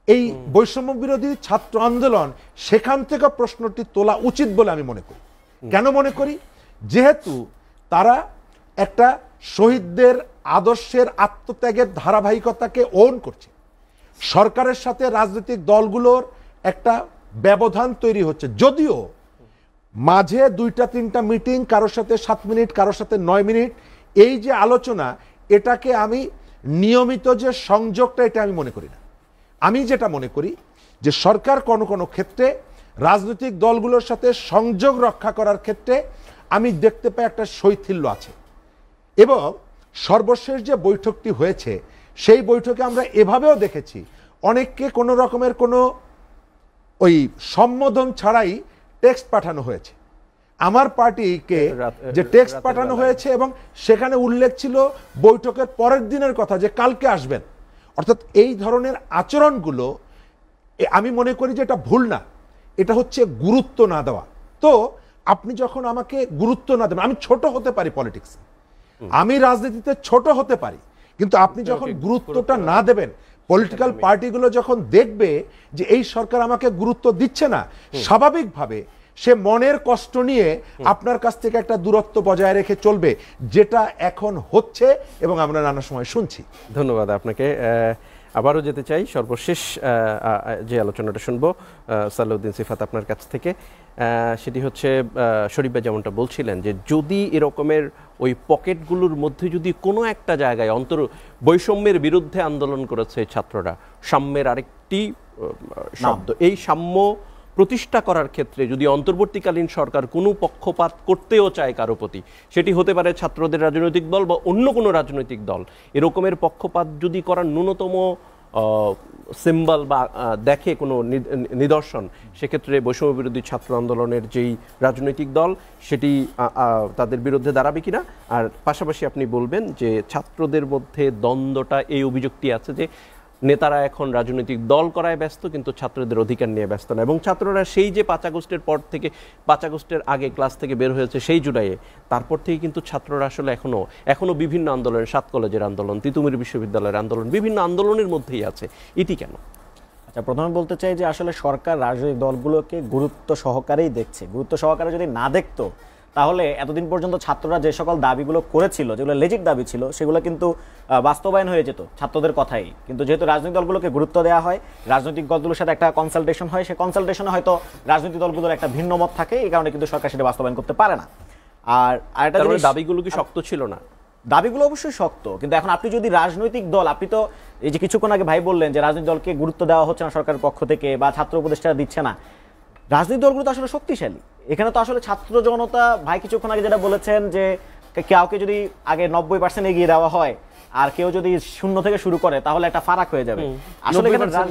Speaker 3: এই বৈষম্য বিরোধী ছাত্র আন্দোলন সেখান থেকে প্রশ্নটি তোলা উচিত বলে আমি মনে করি। কেন মনে করি? যেহেতু তারা একটা শহীদদের আদর্শের আত্মত্যাগের ধারাবাহিকতাকে ওন করছে, সরকারের সাথে রাজনৈতিক দলগুলোর একটা ব্যবধান তৈরি হচ্ছে। যদিও মাঝে 2-3টা মিটিং, কারোর সাথে 7 মিনিট, কারোর সাথে 9 মিনিট, এই যে আলোচনা, এটাকে আমি নিয়মিত যে সংযোগটা, এটা আমি মনে করি না। আমি যেটা মনে করি যে সরকার কোনো কোনো ক্ষেত্রে রাজনৈতিক দলগুলোর সাথে সংযোগ রক্ষা করার ক্ষেত্রে আমি দেখতে পাই একটা শৈথিল্য আছে। এবং সর্বশেষ যে বৈঠকটি হয়েছে সেই বৈঠকে আমরা এভাবেও দেখেছি অনেককে কোনো রকমের কোনো ওই সম্বোধন ছাড়াই টেক্সট পাঠানো হয়েছে। আমার পার্টিকে যে টেক্সট পাঠানো হয়েছে এবং সেখানে উল্লেখ ছিল বৈঠকের পরের দিনের কথা, যে কালকে আসবেন। অর্থাৎ এই ধরনের আচরণগুলো আমি মনে করি যে এটা ভুল না, এটা হচ্ছে গুরুত্ব না দেওয়া। তো আপনি যখন আমাকে গুরুত্ব না দেবেন, আমি ছোট হতে পারি পলিটিক্সে, আমি রাজনীতিতে ছোট হতে পারি, কিন্তু আপনি যখন গুরুত্বটা না দেবেন, পলিটিক্যাল পার্টিগুলো যখন দেখবে যে এই সরকার আমাকে গুরুত্ব দিচ্ছে না, স্বাভাবিকভাবে সে মনের কষ্ট নিয়ে আপনার কাছ থেকে একটা দূরত্ব বজায় রেখে চলবে, যেটা এখন হচ্ছে এবং আমরা নানা সময় শুনছি।
Speaker 1: ধন্যবাদ আপনাকে। আবারও যেতে চাই সর্বশেষ যে আলোচনাটা শুনবো সালাউদ্দিন সিফাত আপনার কাছ থেকে, সেটি হচ্ছে শরীফ ভাই যেমনটা বলছিলেন যে যদি এরকমের ওই পকেটগুলোর মধ্যে যদি কোনো একটা জায়গায় বৈষম্যের বিরুদ্ধে আন্দোলন করেছে ছাত্ররা, সাম্যের আরেকটি শব্দ, এই সাম্য প্রতিষ্ঠা করার ক্ষেত্রে যদি অন্তর্বর্তীকালীন সরকার কোনো পক্ষপাত করতেও চায় কারো প্রতি, সেটি হতে পারে ছাত্রদের রাজনৈতিক দল বা অন্য কোনো রাজনৈতিক দল, এরকমের পক্ষপাত যদি করার ন্যূনতম সিম্বল বা দেখে কোনো নিদর্শন, সেক্ষেত্রে বৈষম্য বিরোধী ছাত্র আন্দোলনের যেই রাজনৈতিক দল সেটি তাদের বিরুদ্ধে দাঁড়াবে কিনা। আর পাশাপাশি আপনি বলবেন যে ছাত্রদের মধ্যে দ্বন্দ্বটা, এই অভিযোগটি আছে যে নেতারা এখন রাজনৈতিক দল করায় ব্যস্ত কিন্তু ছাত্রদের অধিকার নিয়ে ব্যস্ত না, এবং ছাত্ররা সেই যে 5 আগস্টের পর থেকে, 5 আগস্টের আগে ক্লাস থেকে বের হয়েছে সেই জুলাইয়ে, তারপর থেকে কিন্তু ছাত্ররা আসলে এখনো বিভিন্ন আন্দোলনের, 7 কলেজের আন্দোলন, তিতুমির বিশ্ববিদ্যালয়ের আন্দোলন, বিভিন্ন আন্দোলনের মধ্যেই আছে। এটি কেন?
Speaker 4: আচ্ছা, প্রথমে বলতে চাই যে আসলে সরকার রাজনৈতিক দলগুলোকে গুরুত্ব সহকারেই দেখছে। গুরুত্ব সহকারে যদি না দেখতো তাহলে এতদিন পর্যন্ত ছাত্ররা যে সকল দাবিগুলো করেছিল, যেগুলো লেজিট দাবি ছিল, সেগুলো কিন্তু বাস্তবায়ন হয়ে যেত ছাত্রদের কথাই। কিন্তু যেহেতু রাজনৈতিক দলগুলোকে গুরুত্ব দেওয়া হয়, রাজনৈতিক দলগুলোর সাথে একটা কনসালটেশন হয়, সেই কনসালটেশনে হয়তো রাজনৈতিক দলগুলোর একটা ভিন্ন মত থাকে, এই কারণে কিন্তু সরকার সেটা বাস্তবায়ন করতে পারে না। আর আরেকটা
Speaker 1: দাবিগুলো কি শক্ত ছিল না?
Speaker 4: দাবিগুলো অবশ্যই শক্ত, কিন্তু এখন আপনি যদি রাজনৈতিক দল, আপনি তো এই যে কিছুক্ষণ আগে ভাই বললেন যে রাজনৈতিক দলকে গুরুত্ব দেওয়া হচ্ছে না সরকারের পক্ষ থেকে বা ছাত্র উপদেষ্টারা দিচ্ছে না, রাজনৈতিক দলগুলো তো আসলে শক্তিশালী। এখানে তো আসলে ছাত্র জনতা, ভাই কিছুক্ষণ আগে যেটা বলেছেন যে কাউকে যদি আগে 90% এগিয়ে দেওয়া হয় আর কেউ যদি 0 থেকে শুরু করে তাহলে একটা ফারাক হয়ে যাবে। আসলে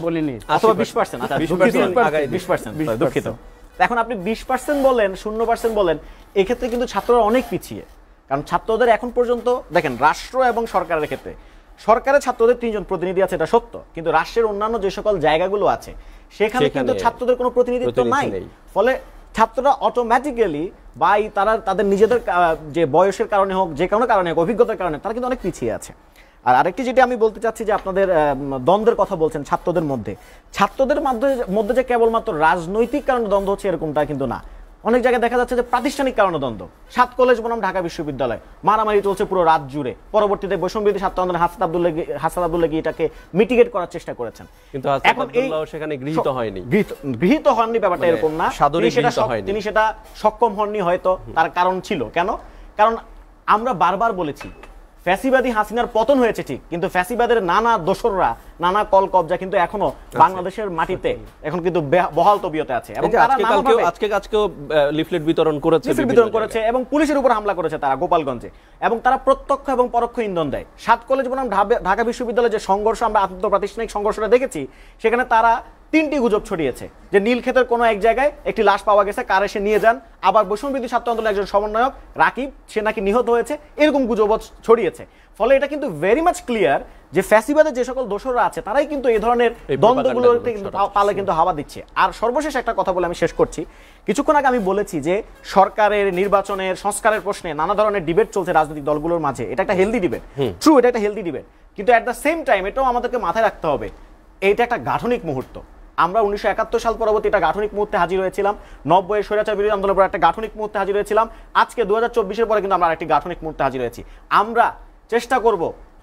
Speaker 2: বলিনি,
Speaker 4: অথবা 20%, আচ্ছা 20%, দুঃখিত। এখন আপনি 20% বলেন, 0% বলেন, এক্ষেত্রে কিন্তু ছাত্ররা অনেক পিছিয়ে। কারণ ছাত্রদের এখন পর্যন্ত দেখেন, রাষ্ট্র এবং সরকারের ক্ষেত্রে সরকারের ছাত্রদের 3 জন প্রতিনিধি আছে, এটা সত্য, কিন্তু রাষ্ট্রের অন্যান্য যে সকল জায়গাগুলো আছে সেখানে কিন্তু ছাত্রদের কোনো প্রতিনিধিত্ব নাই। ফলে ছাত্ররা অটোমেটিক্যালি বা তারা তাদের নিজেদের যে বয়সের কারণে হোক, যে কোনো কারণে হোক, অভিজ্ঞতার কারণে তারা কিন্তু অনেক পিছিয়ে আছে। আর আরেকটি যেটা আমি বলতে চাচ্ছি যে আপনাদের দ্বন্দ্বের কথা বলছেন ছাত্রদের মধ্যে যে কেবলমাত্র রাজনৈতিক কারণে দ্বন্দ্ব হচ্ছে এরকমটা কিন্তু না। অনেক জায়গায় দেখা যাচ্ছে যে প্রাতিষ্ঠানিক কারণে দ্বন্দ্ব। 7 কলেজ বনাম ঢাকা বিশ্ববিদ্যালয় মারামারি চলছে পুরো রাত জুড়ে। পরবর্তীতে বৈষম্যবিরোধী ছাত্র আন্দোলনে হাসান আব্দুল্লাহ এটাকে মিটিগেট করার চেষ্টা করেছেন,
Speaker 1: কিন্তু এখন সেখানে গৃহীত হয়নি।
Speaker 4: ব্যাপারটা এরকম না, তিনি সেটা সক্ষম হননি, হয়তো তার কারণ ছিল। কারণ আমরা বারবার বলেছি ফ্যাসিবাদী হাসিনার পতন হয়েছে ঠিক, কিন্তু ফ্যাসিবাদের নানা দোসররা, নানা কল কবজা কিন্তু এখনো বাংলাদেশের মাটিতে এখন কিন্তু বহাল তবিয়তে আছে। এবং
Speaker 1: আজকেও লিফলেট বিতরণ করেছে
Speaker 4: এবং পুলিশের উপর হামলা করেছে তারা গোপালগঞ্জে, এবং তারা প্রত্যক্ষ এবং পরোক্ষ ইন্ধন দেয়। 7 কলেজ বনাম ঢাকা বিশ্ববিদ্যালয়ের যে সংঘর্ষ, আমরা আন্তঃপ্রাতিষ্ঠানিক সংঘর্ষটা দেখেছি, সেখানে তারা 3টি গুজব ছড়িয়েছে যে নীলক্ষেতের কোনো এক জায়গায় একটি লাশ পাওয়া গেছে, কার এসে নিয়ে যান। আবার বৈষম্যবিরোধী ছাত্র আন্দোলনের একজন সমন্বয়ক রাকিব, সে নাকি নিহত হয়েছে, এরকম গুজব ছড়িয়েছে। ফলে এটা কিন্তু ভেরি মাচ ক্লিয়ার যে ফ্যাসিবাদের যে সকল দোসররা আছে তারাই কিন্তু এই ধরনের দ্বন্দ্বগুলোতে পালে কিন্তু হাওয়া দিচ্ছে। আর সর্বশেষ একটা কথা বলে আমি শেষ করছি। কিছুক্ষণ আগে আমি বলেছি যে সরকারের নির্বাচনের সংস্কারের প্রশ্নে নানা ধরনের ডিবেট চলছে রাজনৈতিক দলগুলোর মাঝে, এটা একটা হেলদি ডিবেট, ট্রু, এটা একটা হেলদি ডিবেট, কিন্তু অ্যাট দ্য সেম টাইম এটাও আমাদেরকে মাথায় রাখতে হবে এটা একটা গাঠনিক মুহূর্ত। আমরা 1971 সাল পরবর্তী একটা গাঠনিক মুহূর্তে হাজির হয়েছিলাম, 90 স্বৈরাচার বিরোধী আন্দোলনের পর একটা গাঠনিক মুহূর্তে হাজির হয়েছিলাম, আজকে 2024-এর পরে কিন্তু আমরা আরেকটি গাঠনিক মুহূর্তে হাজির হয়েছি। আমরা চেষ্টা করব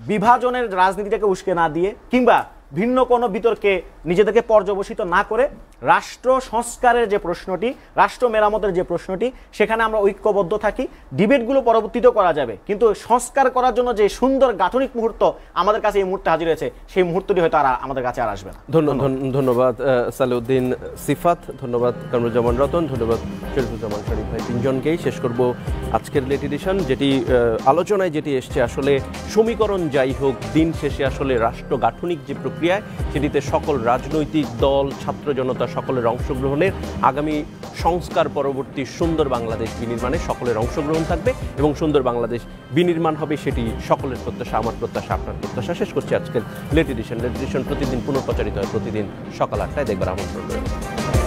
Speaker 4: বিভাজনের রাজনীতিটাকে উস্কে না দিয়ে কিংবা ভিন্ন কোনো বিতর্কে নিজেদেরকে পর্যবসিত না করে রাষ্ট্র সংস্কারের যে প্রশ্নটি, রাষ্ট্র মেরামতের যে প্রশ্নটি, সেখানে আমরা ঐক্যবদ্ধ থাকি। ডিবেটগুলো পরবর্তীতেও করা যাবে, কিন্তু সংস্কার করার জন্য যে সুন্দর গাঠনিক মুহূর্ত আমাদের কাছে এই মুহূর্তে হাজির হয়েছে, সেই মুহূর্তটি হয়তো আর আমাদের কাছে আর আসবে না।
Speaker 1: ধন্যবাদ সালেউদ্দিন সিফাত, ধন্যবাদ কামরুজ্জামান রতন, ধন্যবাদ শরীফুজ্জামান শরীফ ভাই, তিনজনকেই। শেষ করব আজকের লেট এডিশন, যেটি আলোচনায় যেটি এসছে, আসলে সমীকরণ যাই হোক, দিন শেষে আসলে রাষ্ট্র গাঠনিক যে প্রক্রিয়ায় সেটিতে সকল রাজনৈতিক দল, ছাত্র জনতা সকলের অংশগ্রহণের, আগামী সংস্কার পরবর্তী সুন্দর বাংলাদেশ বিনির্মাণে সকলের অংশগ্রহণ থাকবে এবং সুন্দর বাংলাদেশ বিনির্মাণ হবে, সেটি সকলের প্রত্যাশা, আমার প্রত্যাশা, আপনার প্রত্যাশা। শেষ করছি আজকের লেট এডিশন। প্রতিদিন পুনঃপ্রচারিত হয় প্রতিদিন সকাল 8টায়, দেখবার আমন্ত্রণ রইল।